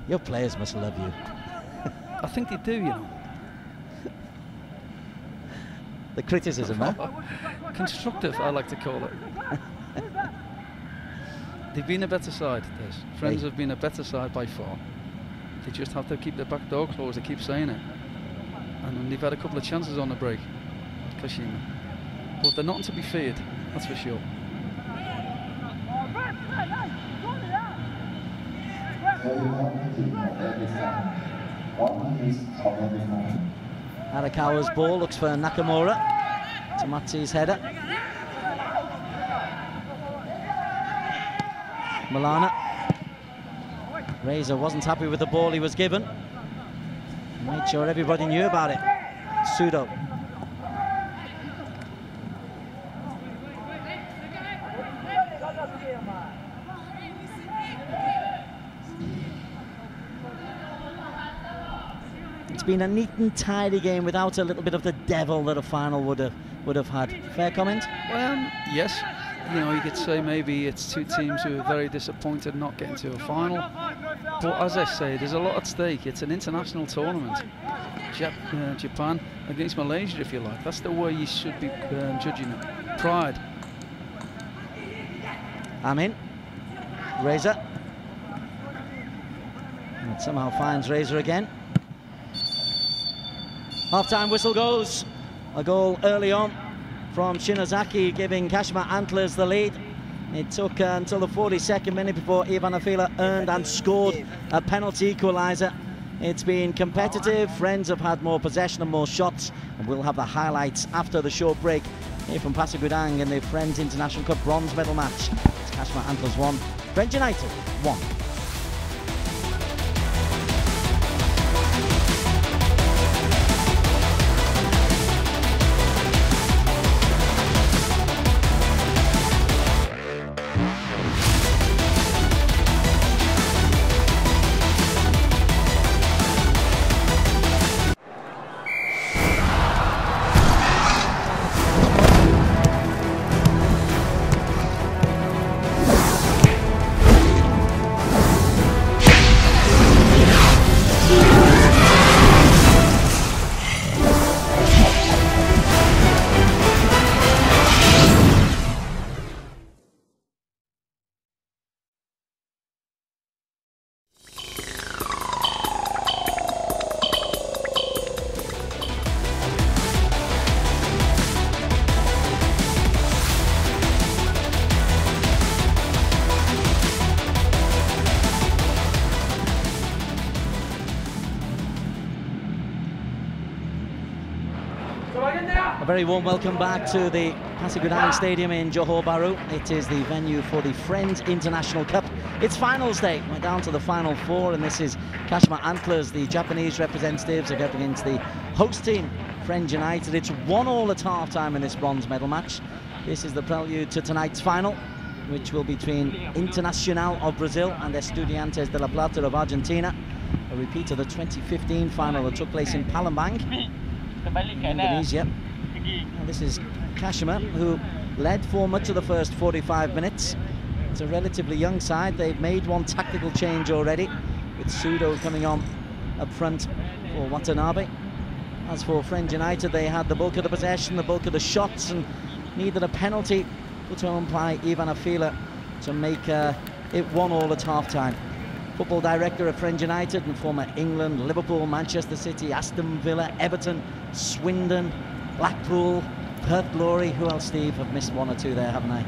Your players must love you. I think they do, you know. The criticism, huh? Constructive, I like to call it. They've been a better side, Des. Frenz have been a better side by far. They just have to keep their back door closed, I keep saying it. And they've had a couple of chances on the break, Kashima. But they're not to be feared, that's for sure. Arakawa's ball looks for Nakamura. Tamati's header. Milana. Reza wasn't happy with the ball he was given. Made sure everybody knew about it. Sudo. It's been a neat and tidy game without a little bit of the devil that a final would have had. Fair comment? Yes. You know, you could say maybe it's 2 teams who are very disappointed not getting to a final. But as I say, there's a lot at stake. It's an international tournament. Japan against Malaysia, if you like. That's the way you should be judging it. Pride. Amin. Reza. And somehow finds Reza again. Half-time whistle goes. A goal early on from Shinozaki, giving Kashima Antlers the lead. It took until the 42nd minute before Ivan Afila earned and scored a penalty equaliser. It's been competitive. Frenz have had more possession and more shots, and we'll have the highlights after the short break here from Pasir Gudang in the Frenz International Cup bronze medal match. It's Kashima Antlers 1, Frenz United 1. A very warm welcome back to the Pasir Gudang Stadium in Johor Bahru. It is the venue for the Frenz International Cup. It's finals day. We're down to the final 4, and this is Kashima Antlers, the Japanese representatives, are up against the host team, Frenz United. It's 1-1 at half-time in this bronze medal match. This is the prelude to tonight's final, which will be between Internacional of Brazil and Estudiantes de La Plata of Argentina. A repeat of the 2015 final that took place in Palembang, Indonesia. And this is Kashima, who led for much of the first 45 minutes. It's a relatively young side. They've made one tactical change already, with Sudo coming on up front for Watanabe. As for Frenz United, they had the bulk of the possession, the bulk of the shots, and needed a penalty put home by Ivan Afila to make it 1-1 at half-time. Football director of Frenz United and former England, Liverpool, Manchester City, Aston Villa, Everton, Swindon, Blackpool, Perth Glory. Who else, Steve? I've missed 1 or 2 there, haven't I?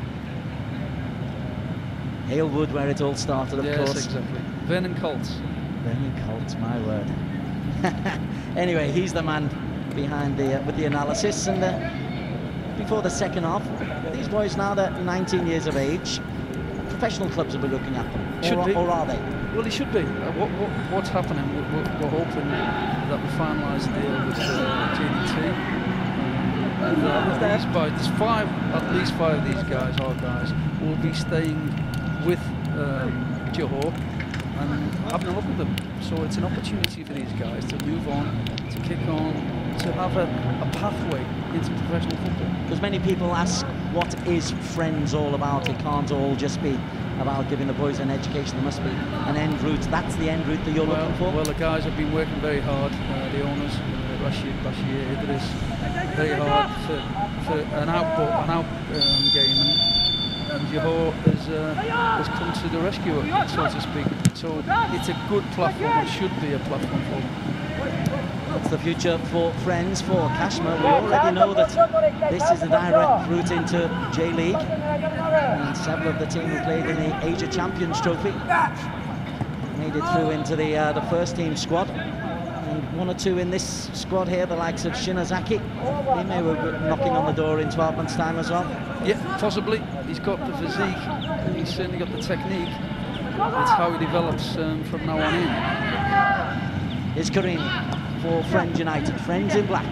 Halewood, where it all started, of course. Yes, exactly. Vernon Colts. Benny Colt, my word. Anyway, he's the man behind with the analysis. And before the second half, these boys now they're 19 years of age. Professional clubs will be looking at them. Should be. Or are they? Well, they should be. What's happening? We're hoping that we finalise the deal with JDT. At least five of these guys, our guys, will be staying with Johor and having a look at them. So it's an opportunity for these guys to move on, to kick on, to have a pathway into professional football. Because many people ask, what is Frenz all about? It can't all just be about giving the boys an education. There must be an end route. That's the end route that you're looking for? Well, the guys have been working very hard, the owners, Rashid, Bashir, Idris, very hard for an out game, and Johor has come to the rescue, so to speak. So it's a good platform. It should be a platform for them. It's the future for Frenz, for Kashima. We already know that this is the direct route into J-League, and several of the team who played in the Asia Champions Trophy made it through into the first team squad. And one or two in this squad here, the likes of Shinazaki, they may be knocking on the door in 12 months' time as well. Yeah, possibly. He's got the physique, he's certainly got the technique. It's how he develops from now on in. Here's Karim for Frenz United. Frenz in black.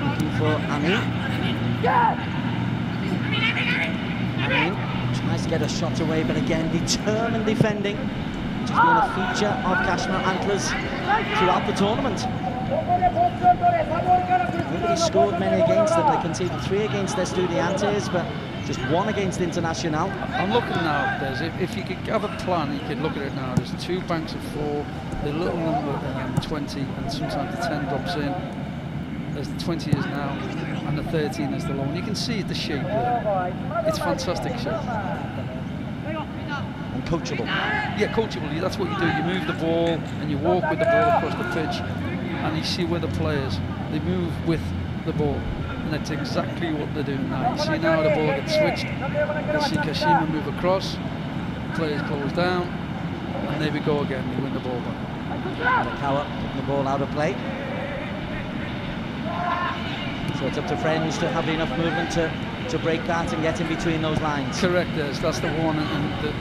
Looking for Amin. Amin tries to get a shot away, but again, determined defending, which has been a feature of Kashima Antlers throughout the tournament. Nobody scored many against them. They conceded 3 against Estudiantes, but just 1 against Internacional. I'm looking now, Des, if you could have a plan, you could look at it now. There's 2 banks of 4, the little number 20, and sometimes the 10 drops in. There's the 20 is now, and the 13 is the low. And you can see the shape there. It's fantastic shape. And coachable. Yeah, coachable. That's what you do. You move the ball and you walk with the ball across the pitch, and you see where the players, they move with the ball. And that's exactly what they're doing now. You see now the ball gets switched. You see Kashima move across, the players close down, and there we go again. You win the ball back. Kawa putting the ball out of play. So it's up to Frenz to have enough movement to break that and get in between those lines. Correct, that's the one, and the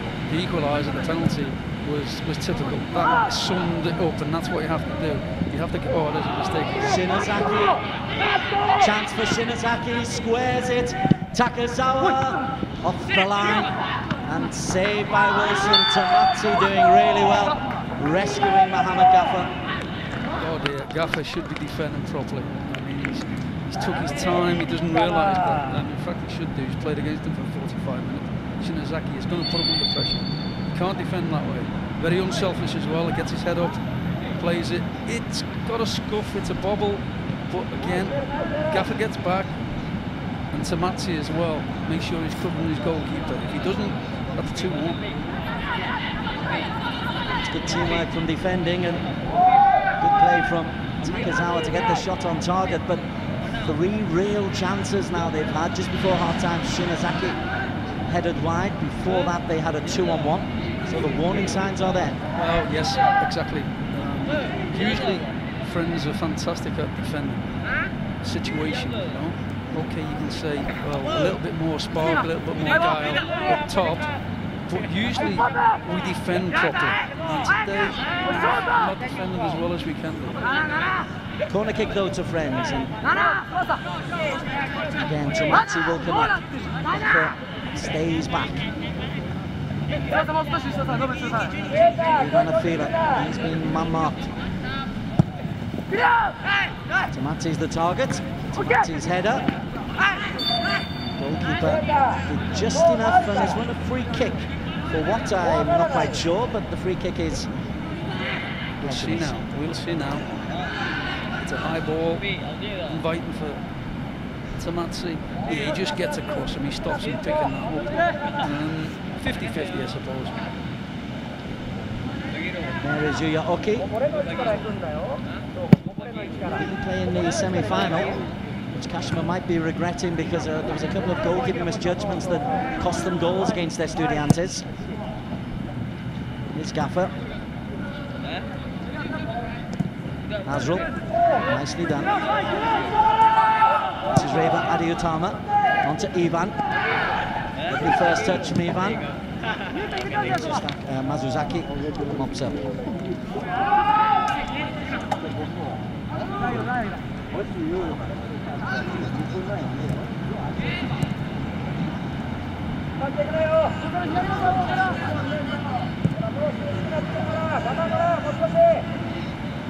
equaliser, the penalty, was typical. That summed it up, and that's what you have to do. You have to get, oh, there's a mistake. Shinazaki, chance for Shinazaki, squares it. Takazawa off the line, and saved by Wilson. Tamatsi doing really well, rescuing Mohamed Gaffer. Oh dear, Gaffer should be defending properly. I mean, he's took his time, he doesn't realise that. In fact, he should do. He's played against him for 45 minutes. Shinazaki is going to put him under pressure. He can't defend that way. Very unselfish as well. He gets his head up, plays it. It's got a scuff, it's a bobble, but again, Gaffer gets back, and Tamatsi as well. Make sure he's covering his goalkeeper. If he doesn't, that's 2-1. It's good teamwork from defending and good play from Takazawa to get the shot on target, but 3 real chances now they've had. Just before half-time, Shinazaki headed wide. Before that, they had a 2-on-1. So the warning signs are there. Well, yes, exactly. Usually, Frenz are fantastic at defending situation, you know. Okay, you can say, well, a little bit more spark, a little bit more guile up top, but usually we defend properly. And today, we're not defending as well as we can do. Corner kick though to Frenz, and again Tamatsi will come up. Gaffer stays back. You're gonna feel it. He's been man-marked. Tamatsi's the target. Tamatsi's header. Goalkeeper did just enough, and has won a free kick. For what, I'm not quite sure, but the free kick is... We'll see now. We'll see now. It's a high ball, inviting for Tamatsi. Yeah, he just gets across him, he stops him picking that up. 50-50, I suppose. There is Yuya Oki. He playing the semi-final, which Kashima might be regretting because there was a couple of goalkeeping misjudgments that cost them goals against Estudiantes. It's Gaffer. Nazrul, nicely done. This is Reva Adiutama. On to Ivan. Lovely first touch from Ivan. Mazuzaki mops up.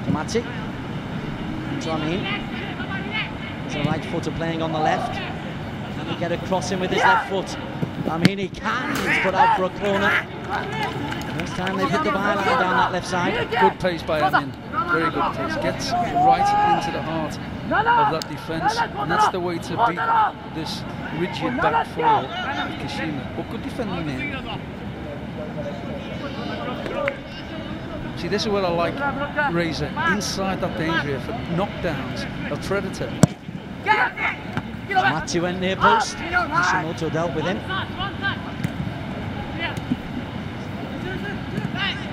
Tomati. To Amin. He's a right footer playing on the left. Can he get a cross in with his left foot? Amin, he can. It's put out for a corner. First time they've hit the byline down that left side. Good pace by Amin. Very good pace. Gets right into the heart of that defence, and that's the way to beat this rigid back four of Kashima. But good defending there. See, this is what I like, Razor, inside that danger area for knockdowns, a predator. Matty went near post. Hashimoto dealt with him.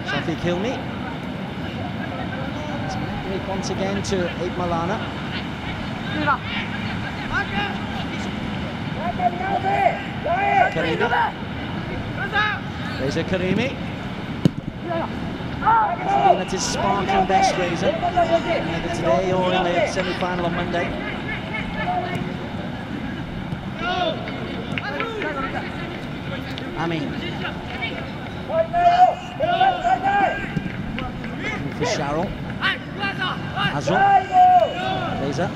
Shafiq Hilmi. Break once again to Aid Malana. Karimi. Reza Karimi. He's been at his sparkling best, Reza. Either today or in the semi-final on Monday. Amin. For Cheryl. Azrul. Reza.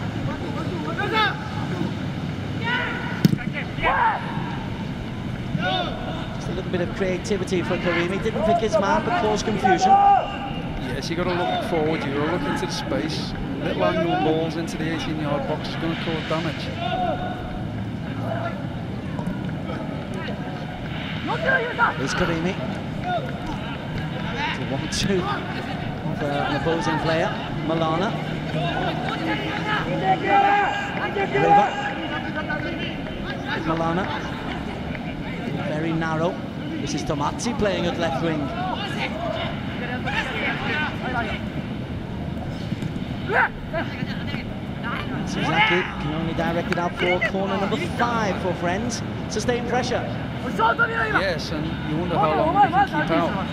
Just a little bit of creativity for Karimi. Didn't pick his man, but caused confusion. Yes, you've got to look forward. You've got to look into the space. Little angle balls into the 18-yard box is going to cause damage. Here's Karimi. To 1-2 for an opposing player. Malana. River. Malana. Very narrow. This is Tomazzi playing at left wing. Suzaki can only direct it out for corner number 5 for Frenz. Sustained pressure. Yes, and you wonder how long they can keep out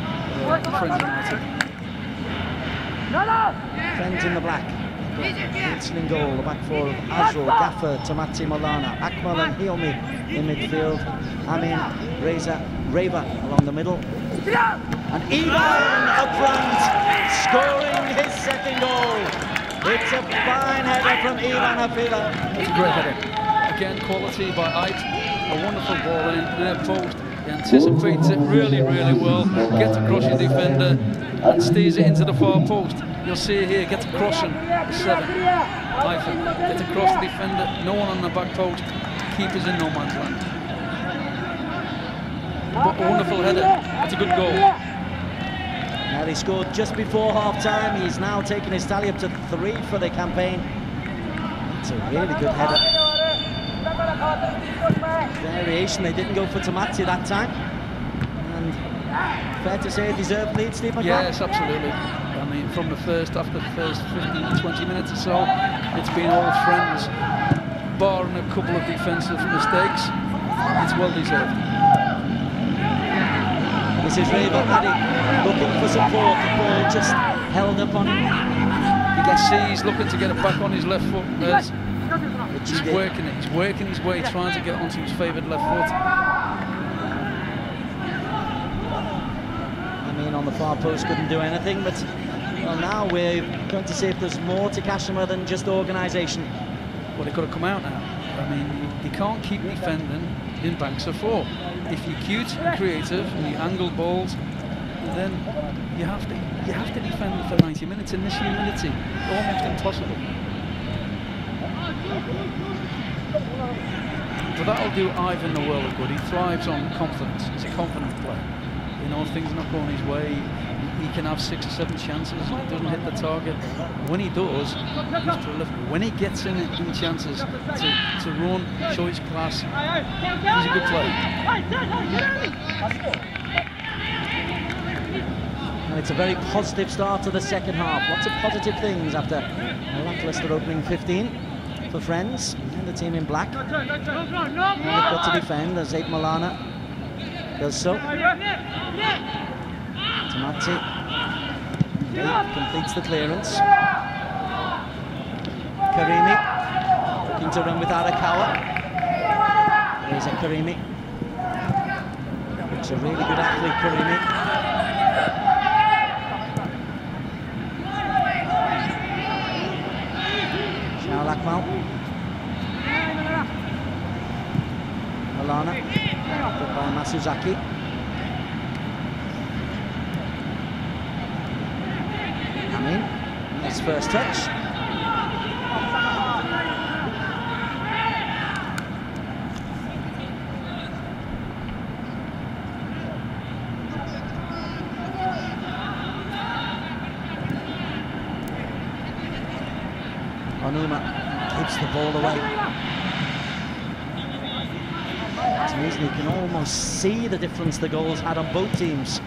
Frenz United. Frenz in the black. Vincent in goal, the back four of Azrul, Gaffer, Tomati, Malana, Akmal and Hilmi in midfield. Amin, Reza, Reva along the middle. And Ivan up front, scoring his second goal. It's a fine header from Ivan Afila. It's a great header. Again, quality by Ait. A wonderful ball in their post. He anticipates it really, really well. Gets across your defender and steers it into the far post. You'll see it here, gets across him. 7. Ivan gets across the defender. No one on the back post. Keeper's in no man's land. What a wonderful header. That's a good goal. Now he scored just before half-time. He's now taken his tally up to 3 for the campaign. It's a really good header. Variation, they didn't go for Tomati that time. And fair to say, deserved lead, Steve McMahon? Yes, absolutely. I mean, from the first, after the first 15 to 20 minutes or so, it's been all Frenz, barring a couple of defensive mistakes. It's well deserved. This is Reva Adi looking for support. The ball just held up on him. You can see he's looking to get it back on his left foot. He's working it. He's working his way, trying to get onto his favoured left foot. I mean, on the far post couldn't do anything, but well, now we're going to see if there's more to Kashima than just organisation. Well, they've got to come out now. I mean, you can't keep defending in banks of 4. If you're cute and creative and you angle balls, then you have to defend for 90 minutes in this humidity. Almost impossible. But that'll do Ivan the world of good. He thrives on confidence. He's a confident player. You know, if things are not going his way, he can have 6 or 7 chances. He doesn't hit the target. When he does, he's prolific. When he gets in chances to run, show his class, he's a good player. And it's a very positive start to the second half. Lots of positive things after a lacklustre opening 15 for Frenz and the team in black. And they've got to defend as Zaid Malana does so. Tamati completes the clearance. Karimi looking to run with Arakawa. There's a Karimi. It's a really good athlete, Karimi. Shao Lakmal. Malana. Put by Masuzaki. Amin. Nice first touch. Onuma keeps the ball away. It's amazing, you can almost see the difference the goals had on both teams.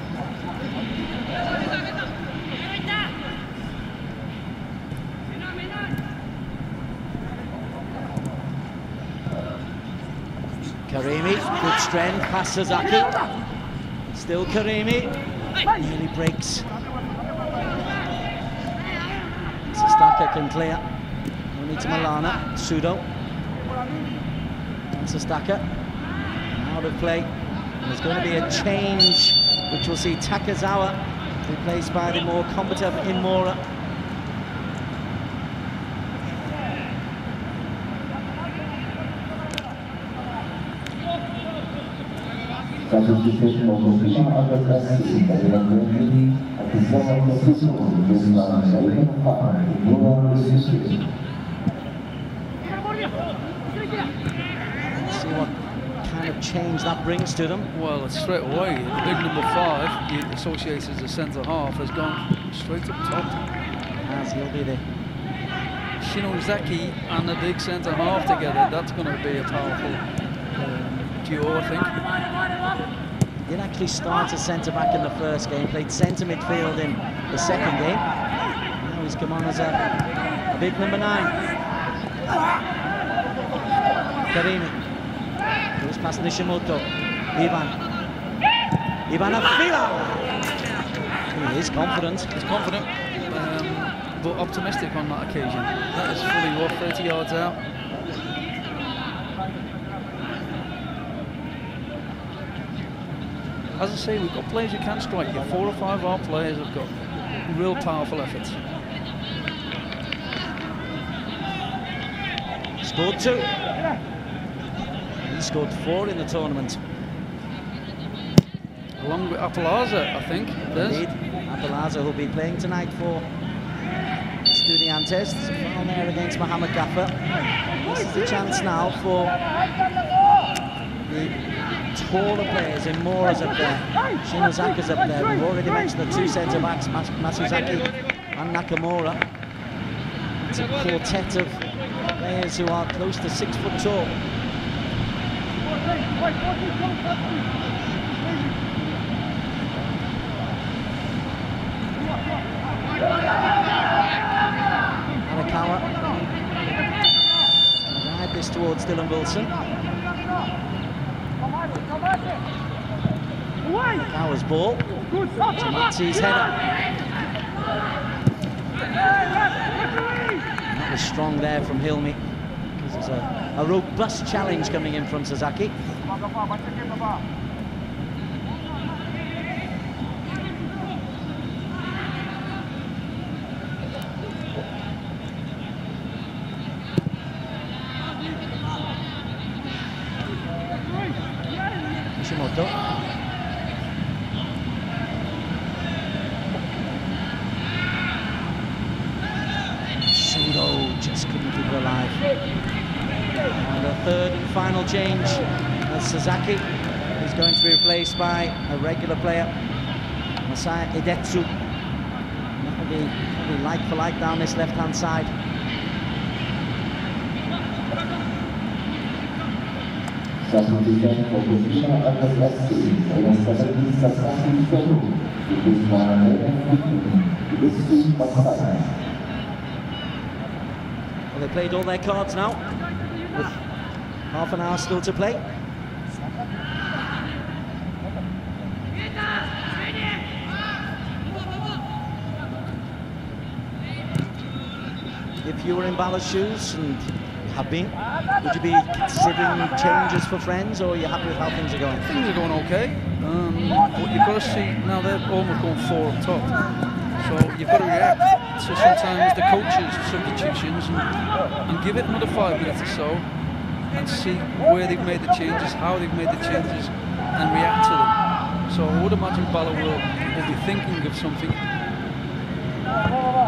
Karimi, good strength, past Sasaki. Still Karimi, nearly breaks. Sastaka can clear. Only to Malana, Sudo. And Sastaka, out of play. And there's going to be a change, which will see Takazawa replaced by the more combative Imura. Classification of Kashima Antlers See what kind of change that brings to them. Well, it's straight away. The big number 5, associated as a centre half, has gone straight up top. As he'll be the Shinozaki and the big centre half together, that's going to be a powerful duo, I think. He did actually start as centre-back in the first game, played centre midfield in the second game. Now he's come on as a big number 9. Karimi. Goes past Nishimoto. Ivan Afila. He is confident. He's confident, but optimistic on that occasion. That is fully, what, 30 yards out? As I say, we've got players who can strike you. 4 or 5 of our players have got real powerful efforts. Scored 2. He scored 4 in the tournament. Along with Apalaza, I think. Indeed. Apalaza will be playing tonight for Estudiantes. There's a foul there against Mohamed Gaffer. This is the chance now for the taller players. Imura's up there, Shinozaka's up there. We've already mentioned the 2 centre-backs, Masuzaki and Nakamura. It's a quartet of players who are close to 6 foot tall. Arakawa. Ride this towards Dylan Wilson. Arakawa's ball. Tamatsi's header. That was strong there from Hilmi. There's a robust challenge coming in from Sasaki. Kashimoto. Sudo just couldn't keep it alive. And the third and final change as Sasaki is going to be replaced by a regular player, Masaya Idetsu. That will be like for like down this left-hand side. Substitution for position of the SC, minus 70 subtracting 2. It is now this is offside. Well, they played all their cards now, with half an hour still to play. If you were in Balor's shoes, and you have been, would you be considering changes for Frenz, or are you happy with how things are going? Things are going okay. But you've got to see, now they're almost going 4 up top. So you've got to react to sometimes the coaches' substitutions and give it another 5 minutes or so and see where they've made the changes, how they've made the changes, and react to them. So I would imagine Balor will be thinking of something.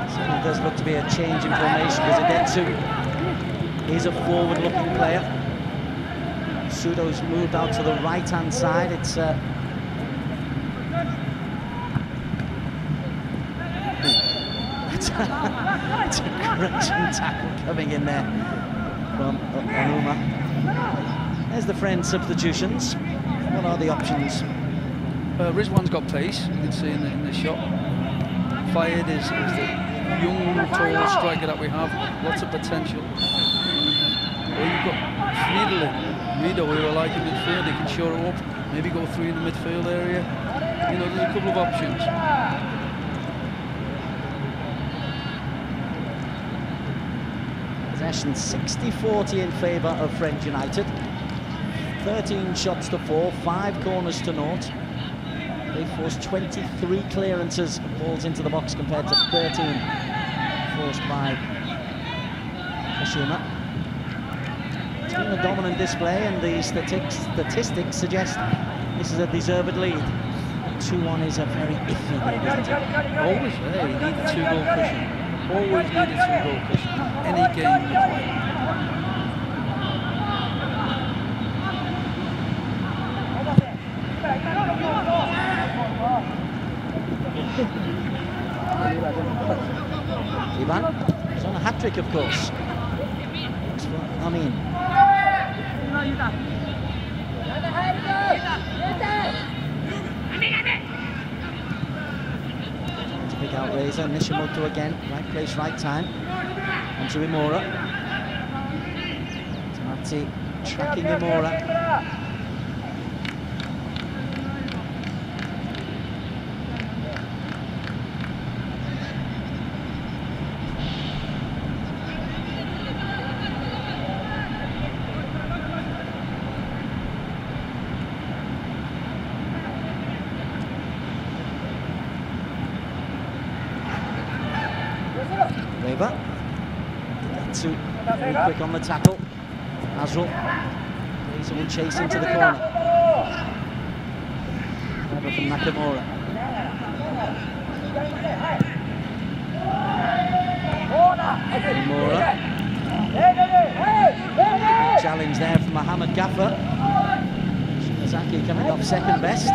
Certainly does look to be a change in formation, because Adetsu is a forward-looking player. Sudo's moved out to the right-hand side. It's it's a crunching tackle coming in there from Onuma. There's the Frenz substitutions. What are the options? Rizwan's got pace, you can see in the shot. Fayed is the young, tall striker that we have, lots of potential. Well, you've got Rido, who I like in midfield, he can shore it up, maybe go through in the midfield area. You know, there's a couple of options. Possession 60-40 in favour of Frenz United. 13 shots to 4, 5 corners to 0. They forced 23 clearances of balls into the box compared to 13 forced by Kashima. It's been a dominant display, and the statistics suggest this is a deserved lead. 2-1 is a very iffy lead, isn't it? Always, you need a 2-goal cushion. Always need a 2-goal cushion. Any game you play. Ivan is on a hat-trick, of course. I mean, to pick out Reza, Nishimoto again, right place, right time. Onto Imura. Tamati tracking Imura. Very quick on the tackle. Azrul. Reza will chase into the corner. Over from Nakamura. Nakamura. Challenge there from Mohamed Gaffer. Shimazaki coming off second best.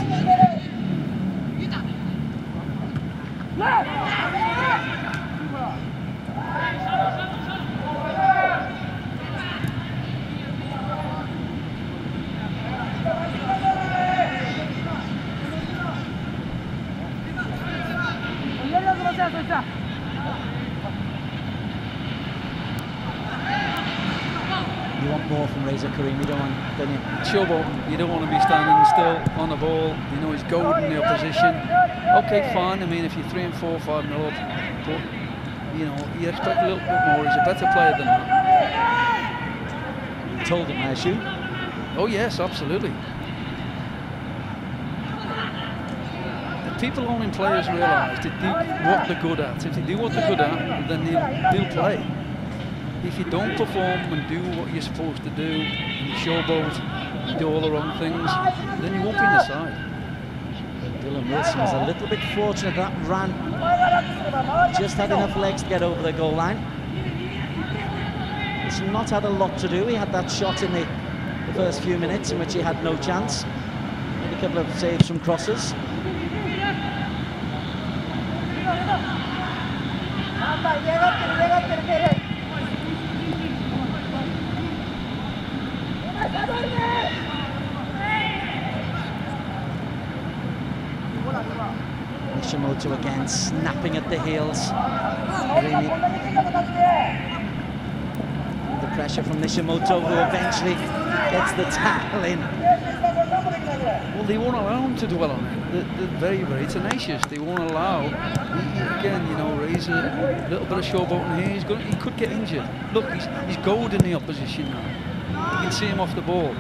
You want more from Reza Karim, you don't want, don't you? Showboating, you don't want to be standing still on the ball, you know, he's goading the opposition. Okay, fine, I mean, if you're 3 and 4, 5 nil up, but, you know, you expect a little bit more, he's a better player than that. You told him, I assume? Oh yes, absolutely. If people owning players realise they do what they're good at. If they do what they're good at, then they'll play. If you don't perform and do what you're supposed to do, and you showboat, you do all the wrong things, then you won't be in the side. Dylan Wilson was a little bit fortunate that ran. Just had enough legs to get over the goal line. He's not had a lot to do. He had that shot in the first few minutes in which he had no chance. Made a couple of saves from crosses. Nishimoto again, snapping at the heels. Really the pressure from Nishimoto, who eventually gets the tackle in. Well, they won't allow him to dwell on it. They're very, very tenacious. They won't allow. Again, you know, raise a little bit of showboating here. He could get injured. Look, he's goading the opposition now. You can see him off the ball.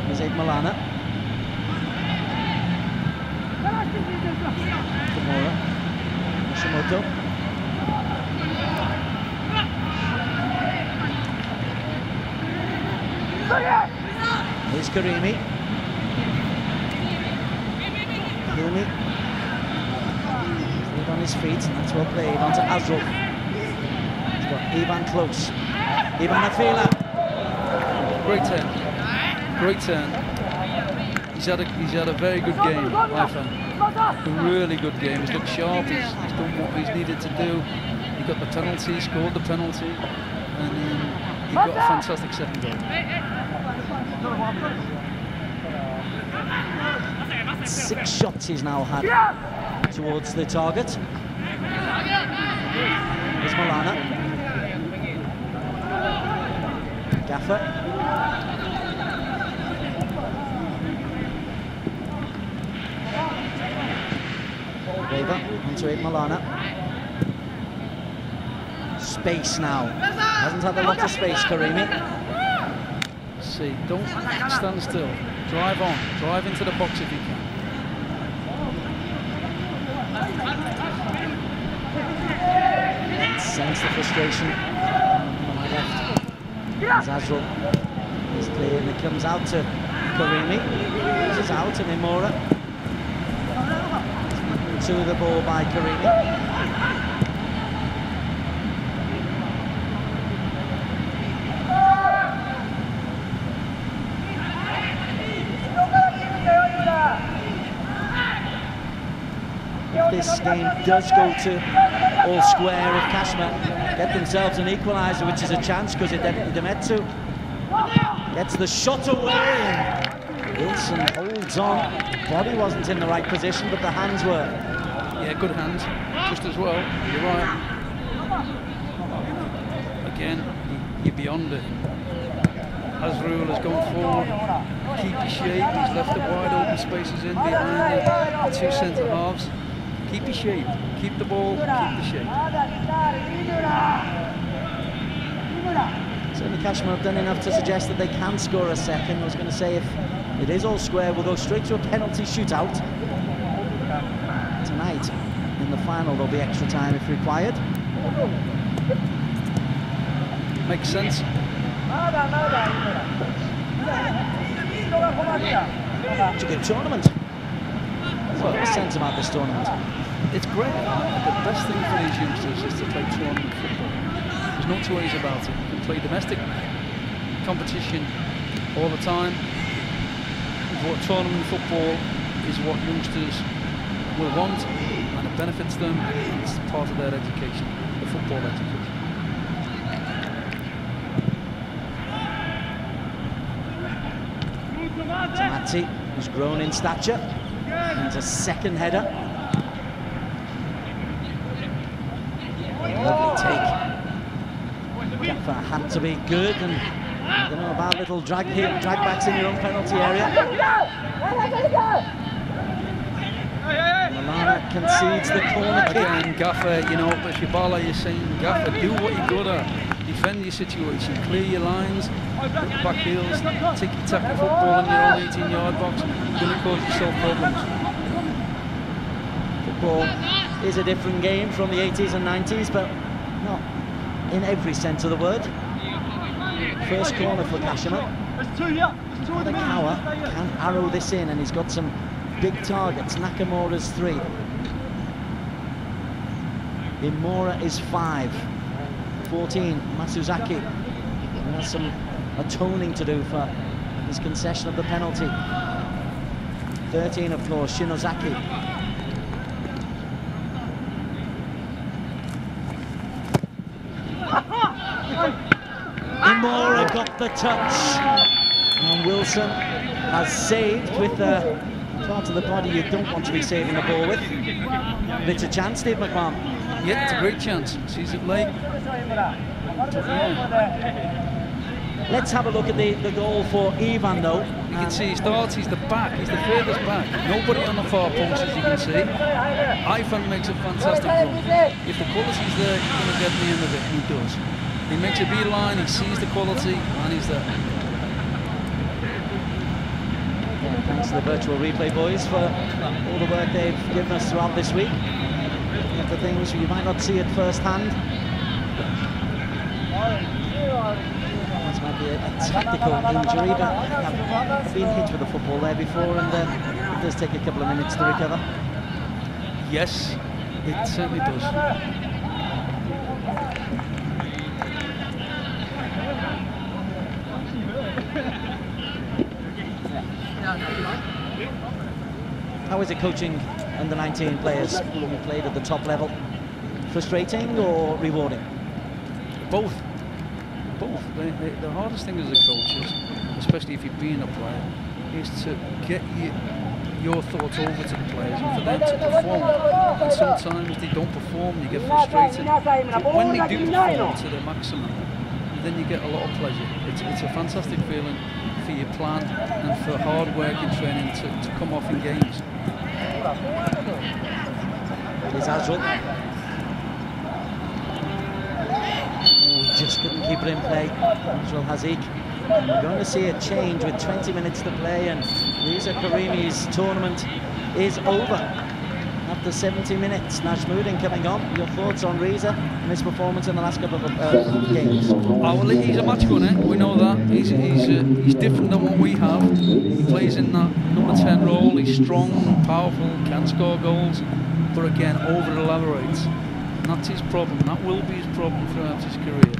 Here's Aid Milana. Kimura. Nishimoto. Here's Karimi. Karimi. Played on his feet, and that's well played. Onto Azrul. He's got Ivan close. Ivan Afila. Great turn. Great turn. He's had a very good game, I found. A really good game. He's looked sharp. He's done what he's needed to do. He got the penalty, scored the penalty, and he got a fantastic second goal. 6 shots he's now had towards the target. Here's Milana. Gaffer. Weber onto Aid Milana. Space now. Hasn't had a lot of space, Karimi. See, don't stand still. Drive on. Drive into the box if you can. Sense the frustration on my left. There's Azrul. He's clear and it comes out to Karimi. This is out to Imura. To the ball by Karimi. If this game does go to all square, if Kashima get themselves an equaliser, which is a chance because Idemetsu gets the shot away and Wilson holds on. Body wasn't in the right position, but the hands were. Yeah, good hands, just as well. You're right. Again, you're beyond it. Azrul has gone forward. Keep your shape. He's left the wide open spaces in behind the 2 centre halves. Keep your shape. Keep the ball. Keep the shape. Certainly Kashima have done enough to suggest that they can score a second. I was going to say if it is all square, we'll go straight to a penalty shootout. Tonight, in the final, there'll be extra time if required. Makes sense. It's a good tournament. What a sense about this tournament. It's great. The best thing for these youngsters is to play tournament football. There's no two ways about it. You can play domestic competition all the time. But tournament football is what youngsters will want, and it benefits them, and it's part of their education, the football education. Tamati, who's grown in stature, and a second header. Lovely take. Gaffer had to be good, and I don't know about little drag backs in your own penalty area. Milana concedes the corner kick. Again, Gaffer, you know, if you're Bala, you're saying, Gaffer, do what you're good at. Defend your situation, clear your lines, back heels, ticky-tacky football in your own 18-yard box. You're going to cause yourself problems. Football is a different game from the 80s and 90s, but not in every sense of the word. First corner for Kashima. Adakawa can arrow this in, and he's got some big targets. Nakamura's 3. Imura is 5. 14, Masuzaki. He has some atoning to do for his concession of the penalty. 13, of course, Shinozaki. Imura got the touch. And Wilson has saved with the part of the body you don't want to be saving the ball with. But it's a chance, Steve McMahon. Yeah, it's a great chance. Sees it late. Let's have a look at the goal for Ivan, though. You can see he starts, he's the back, he's the furthest back. Nobody on the far post, as you can see. Ivan makes a fantastic run. If the quality's there, he's going to get the end of it. He does. He makes a beeline, he sees the quality, and he's there. Thanks to the virtual replay boys for all the work they've given us throughout this week. The things you might not see at first hand. This might be a tactical injury, but I've been hit with a football there before, and it does take a couple of minutes to recover. Yes, it certainly does. How is it coaching under 19 players who played at the top level? Frustrating or rewarding? Both. Both. The hardest thing as a coach is, especially if you've been a player, is to get your thoughts over to the players and for them to perform. And sometimes they don't perform, you get frustrated. But when they do perform to their maximum, then you get a lot of pleasure. It's a fantastic feeling for your plan and for hard work and training to come off in games. Here's Azrul. Just couldn't keep it in play. Azrul Hazik. And we're going to see a change with 20 minutes to play, and Reza Karimi's tournament is over. After 70 minutes, Najmuddin coming on. Your thoughts on Reza and his performance in the last couple of games? Oh, well, he's a match winner. We know that. He's different than what we have. He plays in that number 10 role. He's strong, powerful, can score goals, but again, over-elaborates. And that's his problem. That will be his problem throughout his career.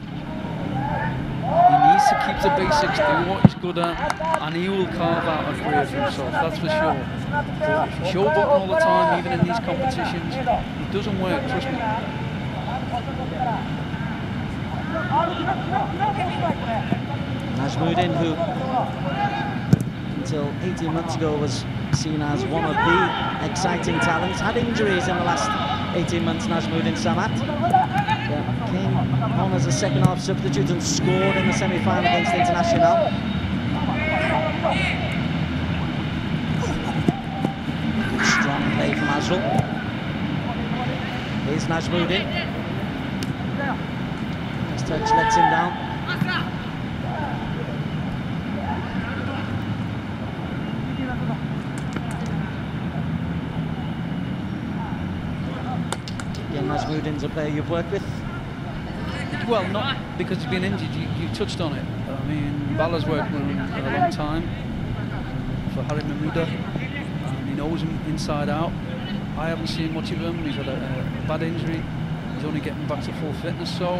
He needs to keep the basics, do what he's good at, and he will carve out a career for himself, that's for sure. But if you showboat all the time, even in these competitions, it doesn't work, trust me. Najmuddin, who until 18 months ago was seen as one of the exciting talents, had injuries in the last 18 months, Najmuddin Samat. Came on as a second half substitute and scored in the semi-final against International. Strong play from Azrul. Here's Najmuddin. His touch lets him down. Najmuddin's a player you've worked with? Well, not because he's been injured. You touched on it. I mean, Bala's worked with him for a long time, for Harry Mahmouda. He knows him inside out. I haven't seen much of him. He's had a bad injury. He's only getting back to full fitness, so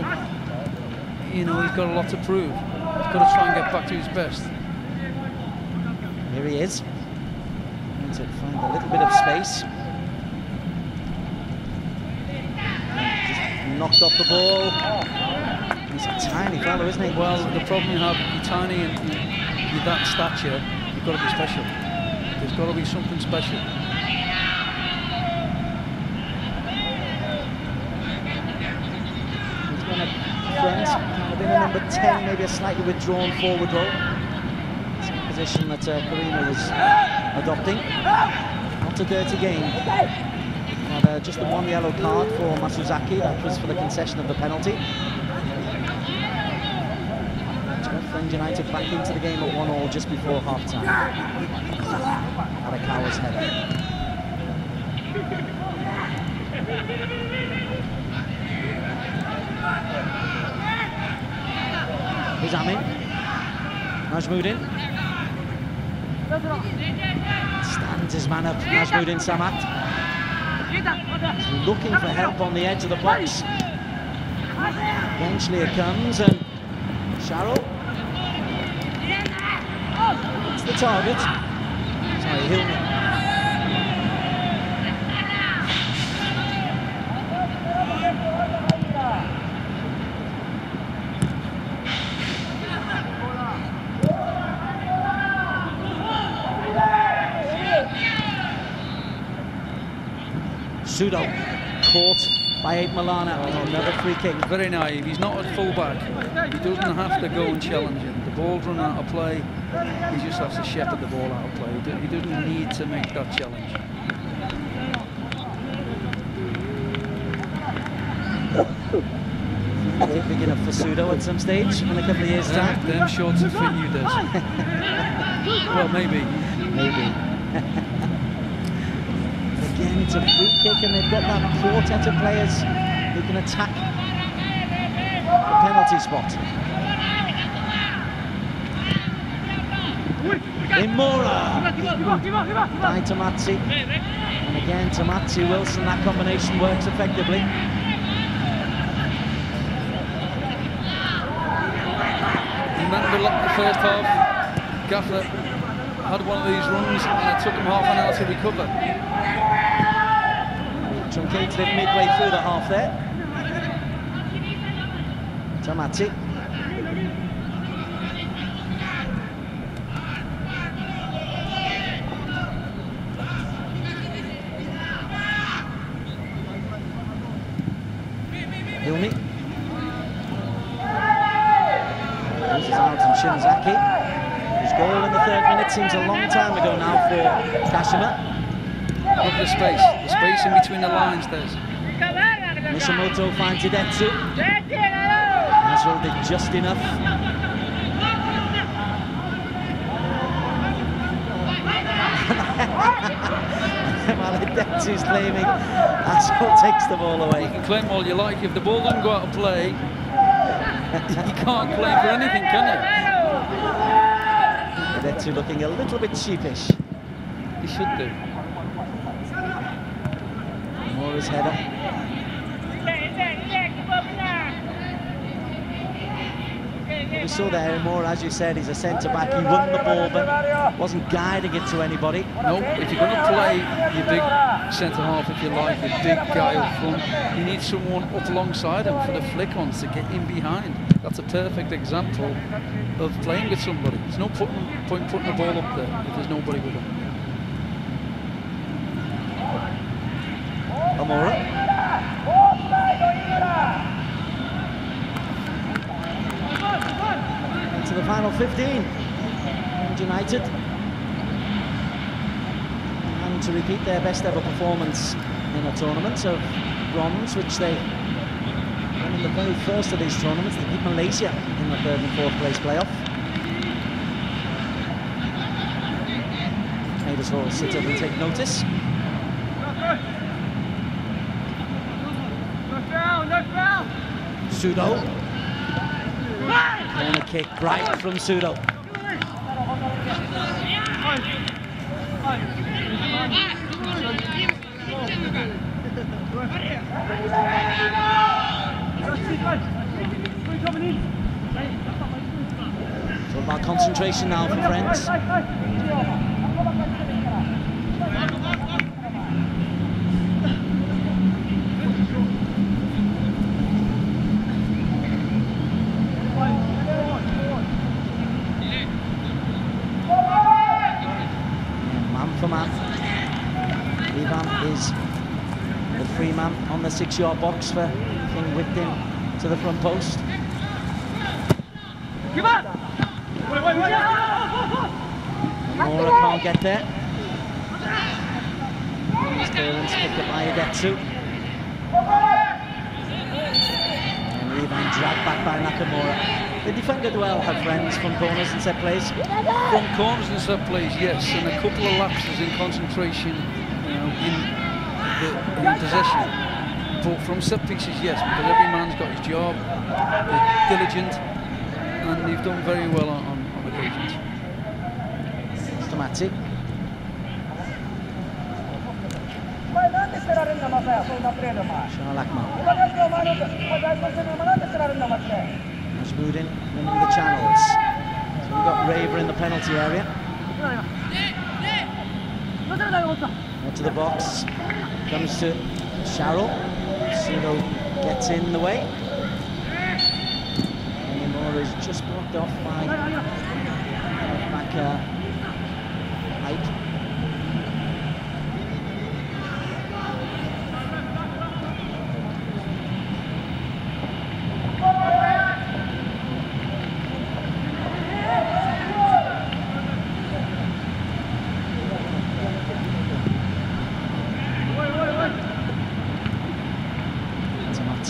you know he's got a lot to prove. He's got to try and get back to his best. Here he is. Needs to find a little bit of space. Knocked off the ball. He's a tiny fellow, isn't he? Well, the problem you have, you're tiny and you're that stature, you've got to be special. There's got to be something special. He's going to Frenz, kind of in a number 10, maybe a slightly withdrawn forward role. It's a position that Kashima was adopting. Not a dirty game. Had just the one yellow card for Masuzaki. That was for the concession of the penalty. Frenz United back into the game at 1-1 just before half-time. Arakawa's header. Here's Amin. Najmuddin. Stands his man up, Najmuddin Samat. He's looking for help on the edge of the box. Eventually it comes, and Sharrow. It's the target. Sorry, Hillman. Sudo caught by 8 Milana. Another free kick. Very naive. He's not at full-back. He doesn't have to go and challenge him. The ball's run out of play. He just has to shepherd the ball out of play. He doesn't need to make that challenge. Big enough for Sudo at some stage in a couple of years' time. Them shorts will fit you, Des. Well, maybe. Maybe. Again, it's a free kick, and they've got that quartet of players who can attack the penalty spot. Imura by Tomazzi, and again Tomazzi Wilson. That combination works effectively. Remember the first half, Gaffer had one of these runs and it took him half an hour to recover. Truncated it midway through the half there. Tomazzi. Hilmi. Loses out on Shinzaki. His goal in the 3rd minute seems a long time ago now for Kashima. Look at the space in between the lines, Des. Nishimoto finds Hidetsu. Nasrul did just enough. While Hidetsu's claiming, Nasrul takes the ball away. You can claim all you like. If the ball doesn't go out of play, you can't claim for anything, can you? Hidetsu looking a little bit sheepish. He should do. Mora's header. We saw there, Mora, as you said, he's a centre-back. He won the ball, but wasn't guiding it to anybody. No, if you're going to play your big centre-half, if you like, your big guy up front, you need someone up alongside him for the flick-ons to get in behind. That's a perfect example of playing with somebody. There's no point putting the ball up there if there's nobody with him. Amora. Into the final 15. And United. And to repeat their best ever performance in a tournament of bronze, which they won in the very first of these tournaments. They beat Malaysia in the 3rd and 4th place playoff. Made us all sit up and take notice. Sudo. Corner kick right from Sudo. It's all about concentration now for Frenz. Is the free man on the 6-yard box for being whipped in to the front post. Mora can't get there. His clearance picked up by Hidetsu. And rebound dragged back by Nakamura. They defended well, have Frenz, from corners and set plays. From corners and set plays, yes, and a couple of lapses in concentration in possession. But from set pieces, yes, because every man's got his job, they're diligent, and they've done very well on occasions. Tomazzi. Shalakma. Masboudin winning the channels. So we've got Raver in the penalty area. Out to the box. Comes to Sharrell. Sudo gets in the way. And Mora is just blocked off by back Ike.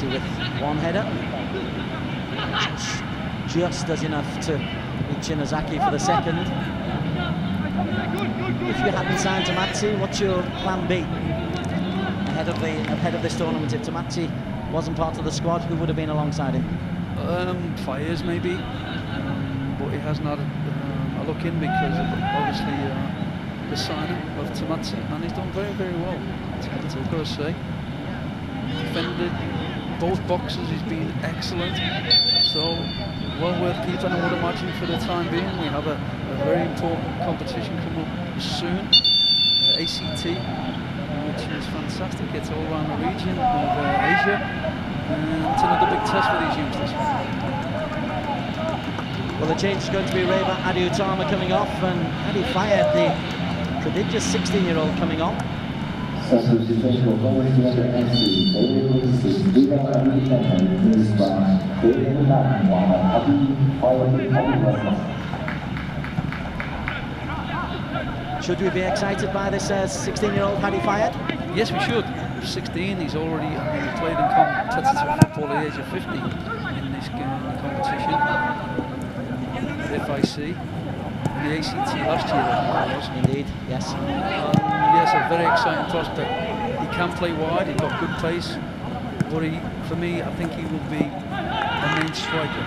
Matsi with one header. Just does enough to beat Shinozaki for the second. If you hadn't signed Tamatsi, what's your plan B? Ahead of this tournament, if Tamatsi wasn't part of the squad, who would have been alongside him? Fires maybe, but he hasn't had a look in because of obviously the signing of Tamatsi, and he's done very, very well. That's what I've got to say. Defended both boxes, he's been excellent. So well worth keeping, I would imagine, for the time being. We have a very important competition coming up soon, ACT, which is fantastic. It's all around the region of Asia, and it's another big test for these youngsters. Well, the change is going to be Reva Adiutama coming off, and Adi fired the prodigious 16-year-old coming on. Substituição do Comandante MC, Should we be excited by this 16-year-old Hadi Fayed? Yes, we should. 16, he's already played in competitive football at the age of 50 in this competition. FIC, in the ACT last year, I think it was. Indeed, yes. Yes, a very exciting prospect. He can play wide, he's got good pace, but for me, I think he will be a main striker.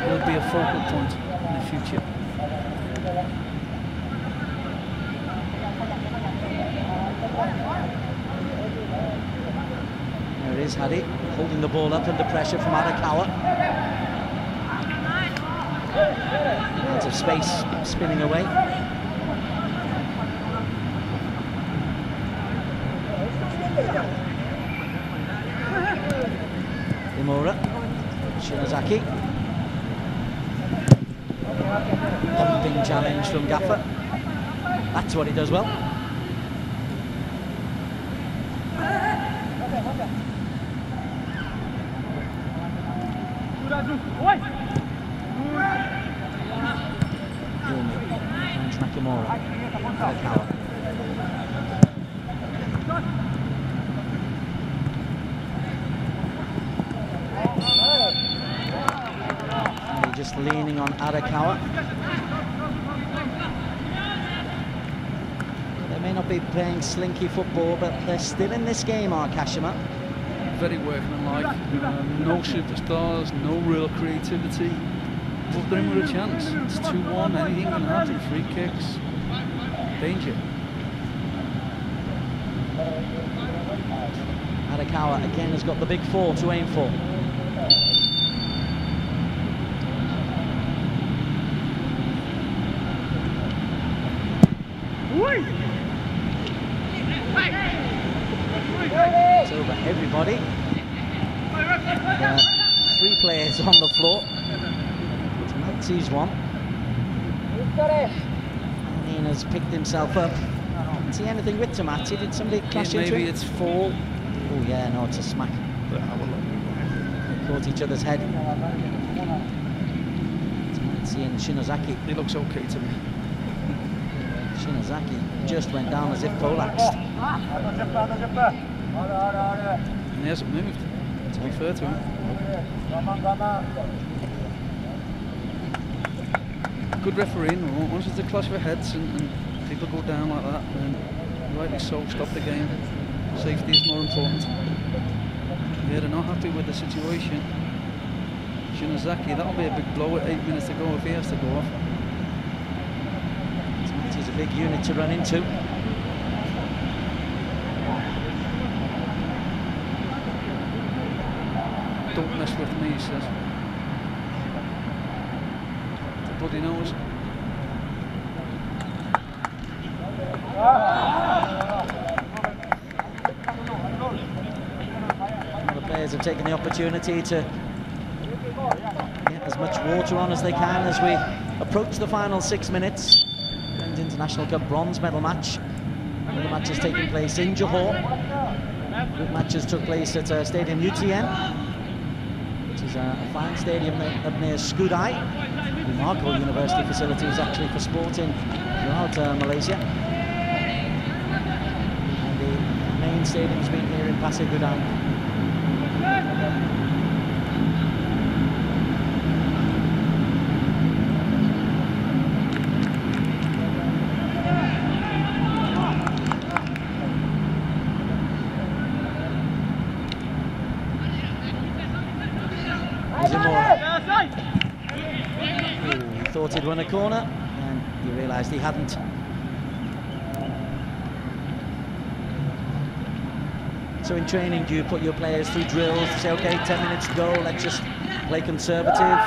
He'll be a focal point in the future. There is Hadi, holding the ball up under pressure from Arakawa. Out of space, spinning away. Imura, Shinozaki. Pumping challenge from Gaffer. That's what he does well. Nakamura. Arakawa. Just leaning on Arakawa. They may not be playing slinky football, but they're still in this game, are Kashima. Very workmanlike, no superstars, no real creativity, but they're in with a chance. It's 2-1, anything can happen, free kicks, danger. Arakawa again has got the big 4 to aim for. It's over everybody. There are 3 players on the floor. Matsi's one. Nina's picked himself up. Didn't see anything with Tamatsi. Did somebody clash into him? Maybe it's fall. Oh yeah, no, it's a smack. They caught each other's head. Tamatsi and Shinozaki. He looks okay to me. Shinozaki just went down as if poleaxed. And he hasn't moved, to be fair to him. Good refereeing. Once it's a clash of heads and people go down like that, then rightly so, stop the game. Safety is more important. Yeah, they're not happy with the situation. Shinozaki, that'll be a big blow at 8 minutes to go if he has to go off. It's a big unit to run into. Don't mess with me, he says. The bloody nose. The players have taken the opportunity to get as much water on as they can as we approach the final 6 minutes. Frenz International Cup bronze medal match. The matches taking place in Johor. Group matches took place at Stadium UTM, which is a fine stadium up near Skudai. Remarkable university facilities actually for sporting throughout Malaysia. And the main stadium's been here in Pasir Gudang. He thought he'd run a corner, and he realised he hadn't. So in training, do you put your players through drills to say, okay, 10 minutes to go, let's just play conservative?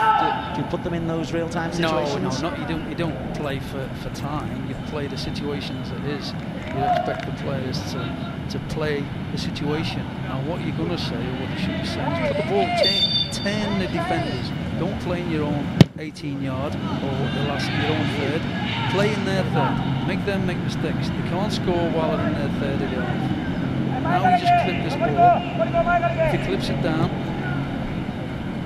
Do you put them in those real-time situations? No, you don't play for time. You play the situation as it is. You expect the players to play the situation. Now, what you're going to say, or what you should be saying, is put the ball, turn the defenders. Don't play in your own 18-yard or your own third. Play in their third. Make them make mistakes. They can't score while they're in their third yard. Now you just clip this ball. If he clips it down,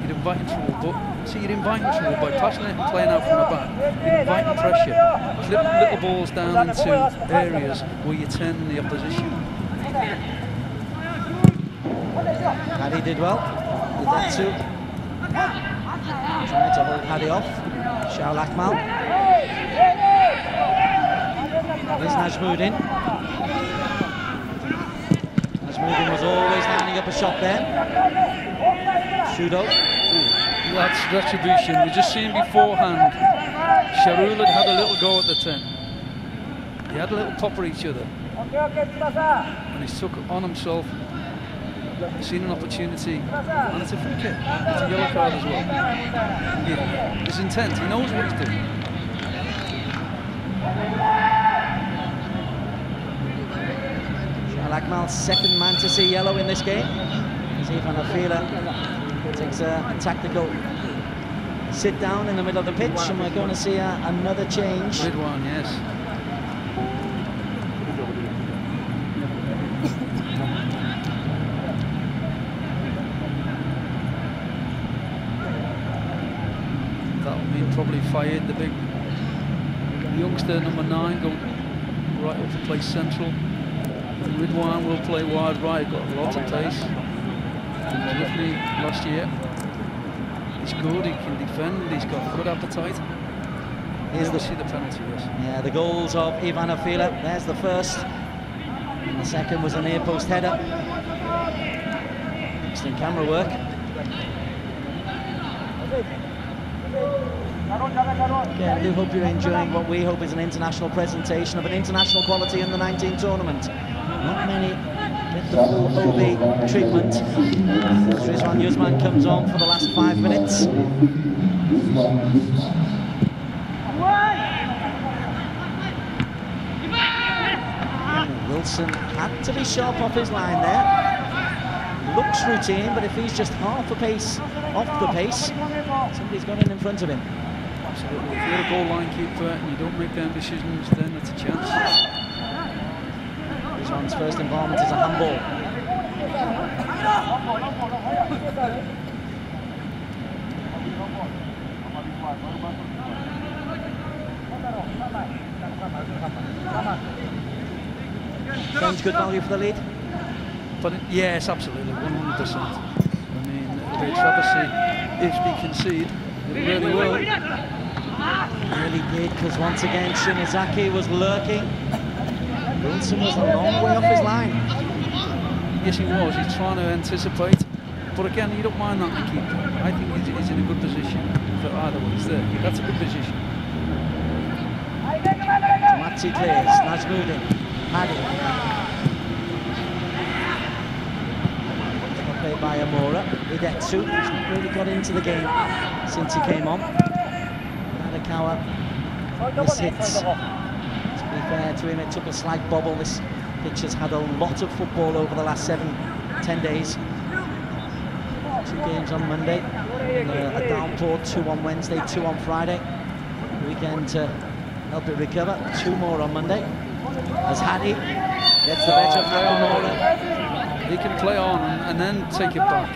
you're inviting trouble. But see, you're inviting trouble by passing it and playing out from the back. You're inviting pressure. Clip little balls down into areas where you turn the opposition. Paddy did well. Did that too. Trying to hold Paddy off. Shaul Akmal. Here's Najmuddin. Najmuddin was always lining up a shot there. Shudo. That's retribution. We just seen beforehand, Shaul had a little go at the 10. He had a little pop at each other. And he took it on himself. Seen an opportunity, and it's a free kick. It's a yellow card as well. His intent, he knows what he's doing. Shaul Akmal's second man to see yellow in this game. As Ivan Afila takes a tactical sit down in the middle of the pitch, and we're going to see another change. Good one, yes. Probably Fayed, the big youngster, number 9, going right up to play central. And Ridwan will play wide right, got lots of pace. He was with me last year. He's good, he can defend, he's got good appetite. Here's the penalty, yes. Yeah, the goals of Ivan Afila. There's the first. And the second was a near post header. Excellent camera work. Again, I do hope you're enjoying what we hope is an international presentation of an international quality in the 19 tournament. Not many get the full OB treatment. Rizwan Yuzman comes on for the last 5 minutes. Wilson had to be sharp off his line there. Looks routine, but if he's just half a pace off the pace, somebody's gone in front of him. Absolutely. If you're a goal line keeper and you don't make them decisions, then it's a chance. This one's first involvement is a handball. Frenz, good value for the lead? But yes, absolutely, 100%. I mean, it'll be a travesty if they concede. It really will. It really did, because once again Shinozaki was lurking. Wilson was a long way off his line. Yes, he was. He's trying to anticipate. But again, you don't mind that to keep. I think he's in a good position for either way. He's there. That's a good position. Matsi clears. Najmuddin. Paddy. Played by Amora. Idetsu, who's not really got into the game since he came on. Nadakawa mishits. To be fair to him, it took a slight bobble. This pitch has had a lot of football over the last 7-10 days. 2 games on Monday, a downpour, 2 on Wednesday, 2 on Friday. Weekend to help it recover. 2 more on Monday. As Hadi gets the better of Nakamura. He can play on and then take it back.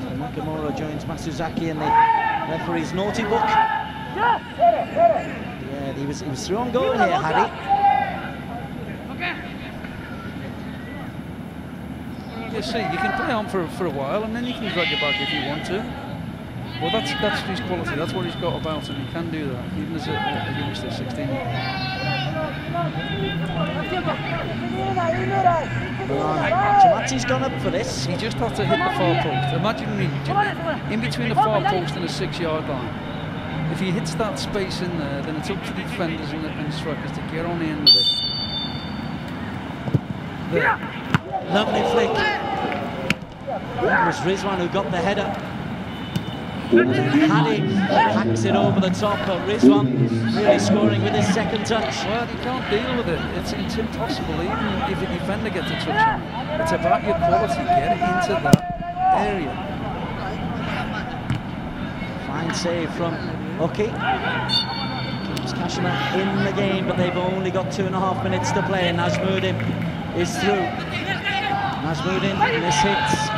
So Nakamura joins Masuzaki in the referee's naughty book. Yeah, he was through on goal here, Hadi. You see, you can play on for a while and then you can drag it back if you want to. Well, that's his quality. That's what he's got about him. He can do that, even as a youngster, 16. that he's gone up for this. He just had to hit the far post. Imagine me in between the far post and the 6-yard line. If he hits that space in there, then it's up to the defenders and strikers to get on the end of it. There. Lovely flick. That was Rizwan who got the header. And then Hadi hacks it over the top, but Rizwan really scoring with his second touch. Well, you can't deal with it. It's impossible, even if a defender gets a touch on it. It's about your quality. Get into that area. Fine save from Oki. Keeps Kashima in the game, but they've only got 2.5 minutes to play. Najmuddin is through. Najmuddin, this hits.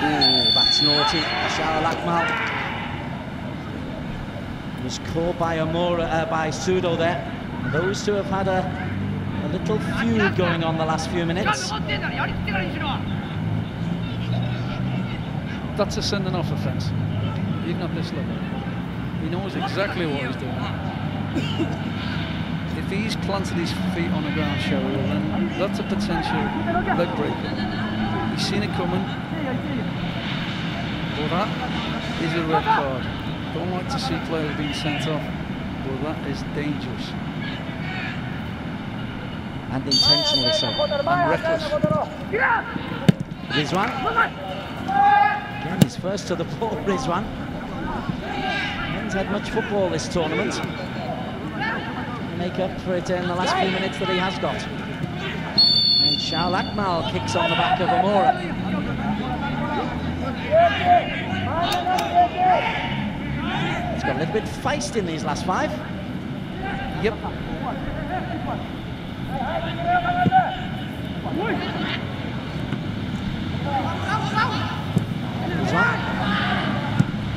Ooh, that's naughty. Shah Lakmal was caught by by Sudo there. Those two have had a little feud going on the last few minutes. That's a sending off offence, even at this level. He knows exactly what he's doing. If he's planted his feet on the ground, Cheryl, then that's a potential leg breaker. He's seen it coming. Well, that is a red card. Don't like to see players being sent off, but that is dangerous. And intentionally so. And reckless. Rizwan. Again, he's first to the ball, Rizwan. Hasn't had much football this tournament. Make up for it in the last few minutes that he has got. And Shah Lakmal kicks on the back of Amora. He's got a little bit feist in these last 5. Yep.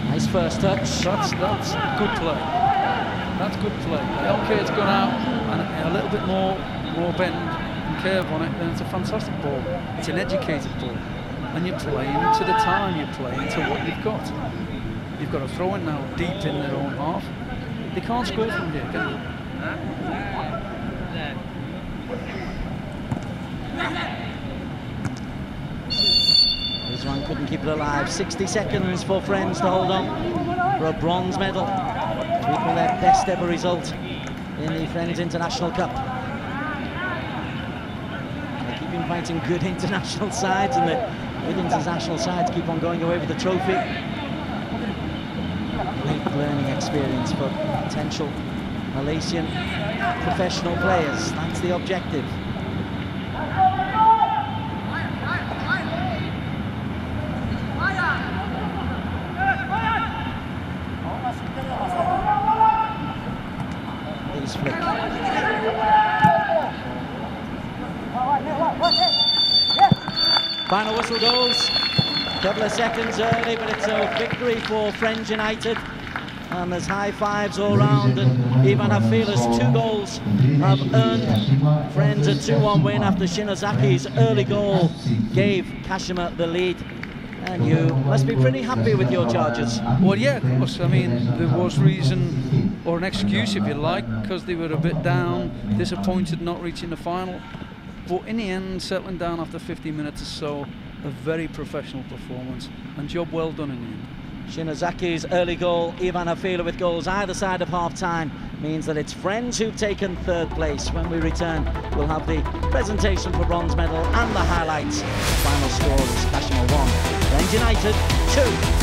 Nice first touch. That's good play. That's good play. Okay, it's gone out and a little bit more bend and curve on it, then it's a fantastic ball. It's an educated ball. And you're playing to the time, you're playing to what you've got. You've got to throw it now deep in their own half. They can't score from here, can they? Rizwan couldn't keep it alive. 60 seconds for Frenz to hold on for a bronze medal. To equal their best ever result in the Frenz International Cup. They keep inviting good international sides, and the good international sides keep on going away with the trophy. Great learning experience for potential Malaysian professional players. That's the objective. Flick. Final whistle goes. A couple of seconds early, but it's a victory for Frenz United. And there's high fives all round, and Ivan Hafila's 2 goals have earned Frenz a 2-1 win after Shinozaki's early goal gave Kashima the lead. And you must be pretty happy with your charges. Well, yeah, of course. I mean, there was reason, or an excuse if you like, because they were a bit down, disappointed not reaching the final. But in the end, settling down after 50 minutes or so, a very professional performance, and job well done in the end. Shinozaki's early goal, Ivan Hafila with goals either side of half-time, means that it's Frenz who've taken 3rd place. When we return, we'll have the presentation for bronze medal and the highlights. The final score is Kashima 1, Frenz United 2.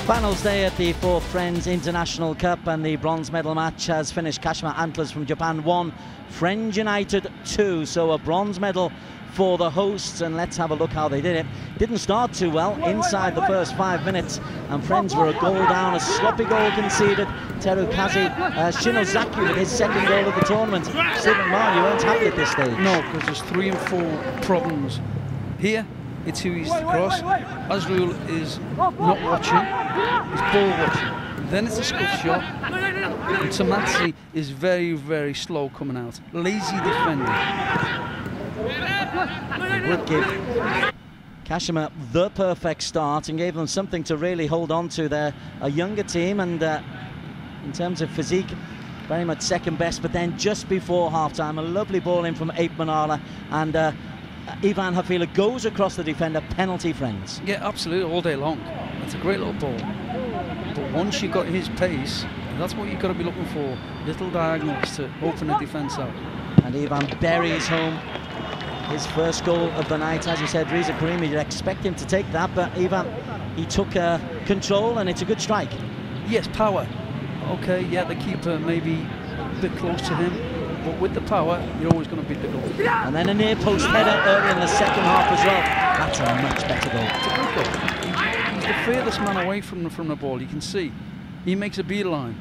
Finals day at the 4th Frenz International Cup, and the bronze medal match has finished. Kashima Antlers from Japan 1, Frenz United 2, so a bronze medal for the hosts. And let's have a look how they did it. Didn't start too well inside the first 5 minutes, and Frenz were a goal down, a sloppy goal conceded. Terukazi Shinozaki with his second goal of the tournament. Stephen Marr, you weren't happy at this stage. No, because there's 3 and 4 problems. Here, it's who he's to cross. Azrul is not watching, he's ball watching. Then it's a scuff shot. And Tomatsi is very, very slow coming out. Lazy defending. It would give Kashima the perfect start and gave them something to really hold on to. They're a younger team, and in terms of physique, very much second best. But then just before half-time, a lovely ball in from Ape Manala, and Ivan Hafila goes across the defender, penalty Frenz. Yeah, absolutely, all day long. It's a great little ball. But once you got his pace, that's what you've got to be looking for. Little diagonals to open the defence out. And Ivan buries home his first goal of the night. As you said, Reza Karimi, you'd expect him to take that, but Ivan, he took control, and it's a good strike. Yes, power. Okay, yeah, the keeper maybe a bit close to him, but with the power, you're always going to beat the goal. And then a near post header early in the second half as well. That's a much better goal. It's a good goal. He's the furthest man away from the ball. You can see he makes a beeline,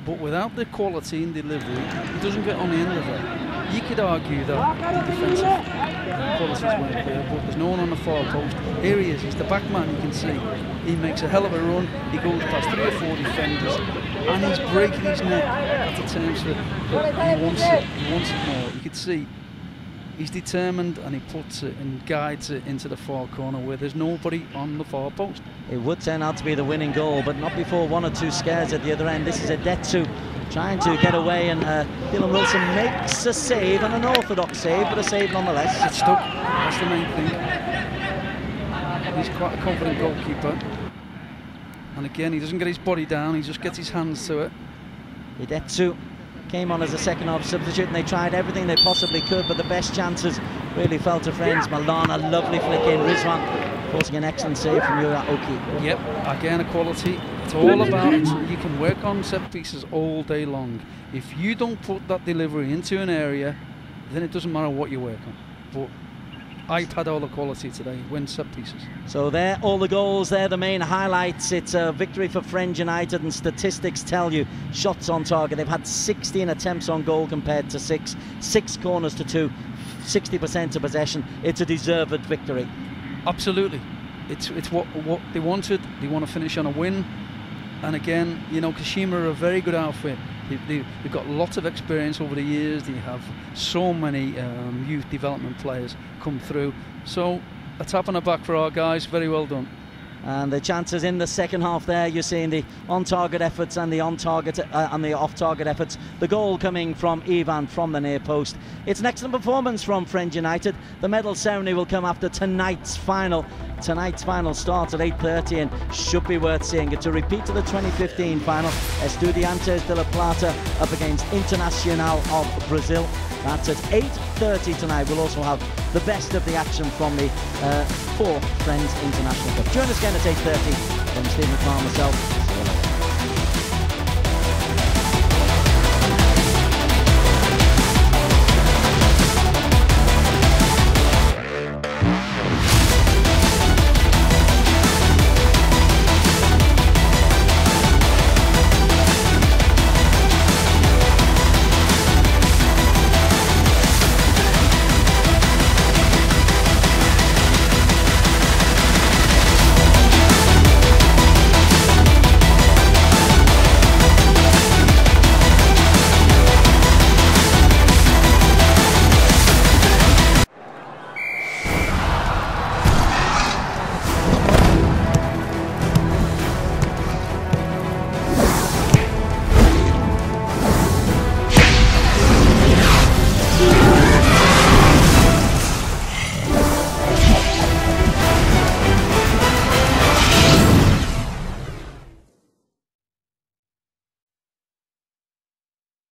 but without the quality in delivery, he doesn't get on the end of it. You could argue that the defensive qualities weren't there, but there's no one on the far post. Here he is. He's the back man. You can see he makes a hell of a run. He goes past 3 or 4 defenders, and he's breaking his neck at the terms that he wants it. He wants it more. You could see he's determined, and he puts it and guides it into the far corner where there's nobody on the far post. It would turn out to be the winning goal, but not before 1 or 2 scares at the other end. This is Edetsu trying to get away, and Dylan Wilson makes a save, and an orthodox save, but a save nonetheless. It's stuck. That's the main thing. He's quite a confident goalkeeper. And again, he doesn't get his body down, he just gets his hands to it. Edetsu came on as a second half substitute, and they tried everything they possibly could, but the best chances really fell to Frenz. Malana, lovely flick in. Rizwan forcing an excellent save from Yura Oki. Yep, again, equality. It's all about, you can work on set pieces all day long. If you don't put that delivery into an area, then it doesn't matter what you work on. But Ipe had all the quality today, win set pieces. So there, all the goals there, the main highlights. It's a victory for Frenz United, and statistics tell you shots on target. They've had 16 attempts on goal compared to 6 corners to 2, 60% of possession. It's a deserved victory. Absolutely. It's what they wanted. They want to finish on a win. And again, you know, Kashima are a very good outfit. They've got lots of experience over the years. They have so many youth development players come through. So a tap on the back for our guys. Very well done. And the chances in the second half there, you're seeing the on-target efforts and the on-target and the off-target efforts. The goal coming from Ivan from the near post. It's an excellent performance from Frenz United. The medal ceremony will come after tonight's final. Tonight's final starts at 8:30 and should be worth seeing. It's a repeat of the 2015 final. Estudiantes de La Plata up against Internacional of Brazil. That's at 8:30 tonight. We'll also have the best of the action from the 4th Frenz International Cup. Join us again at 8:30 from Stephen McMahon, myself.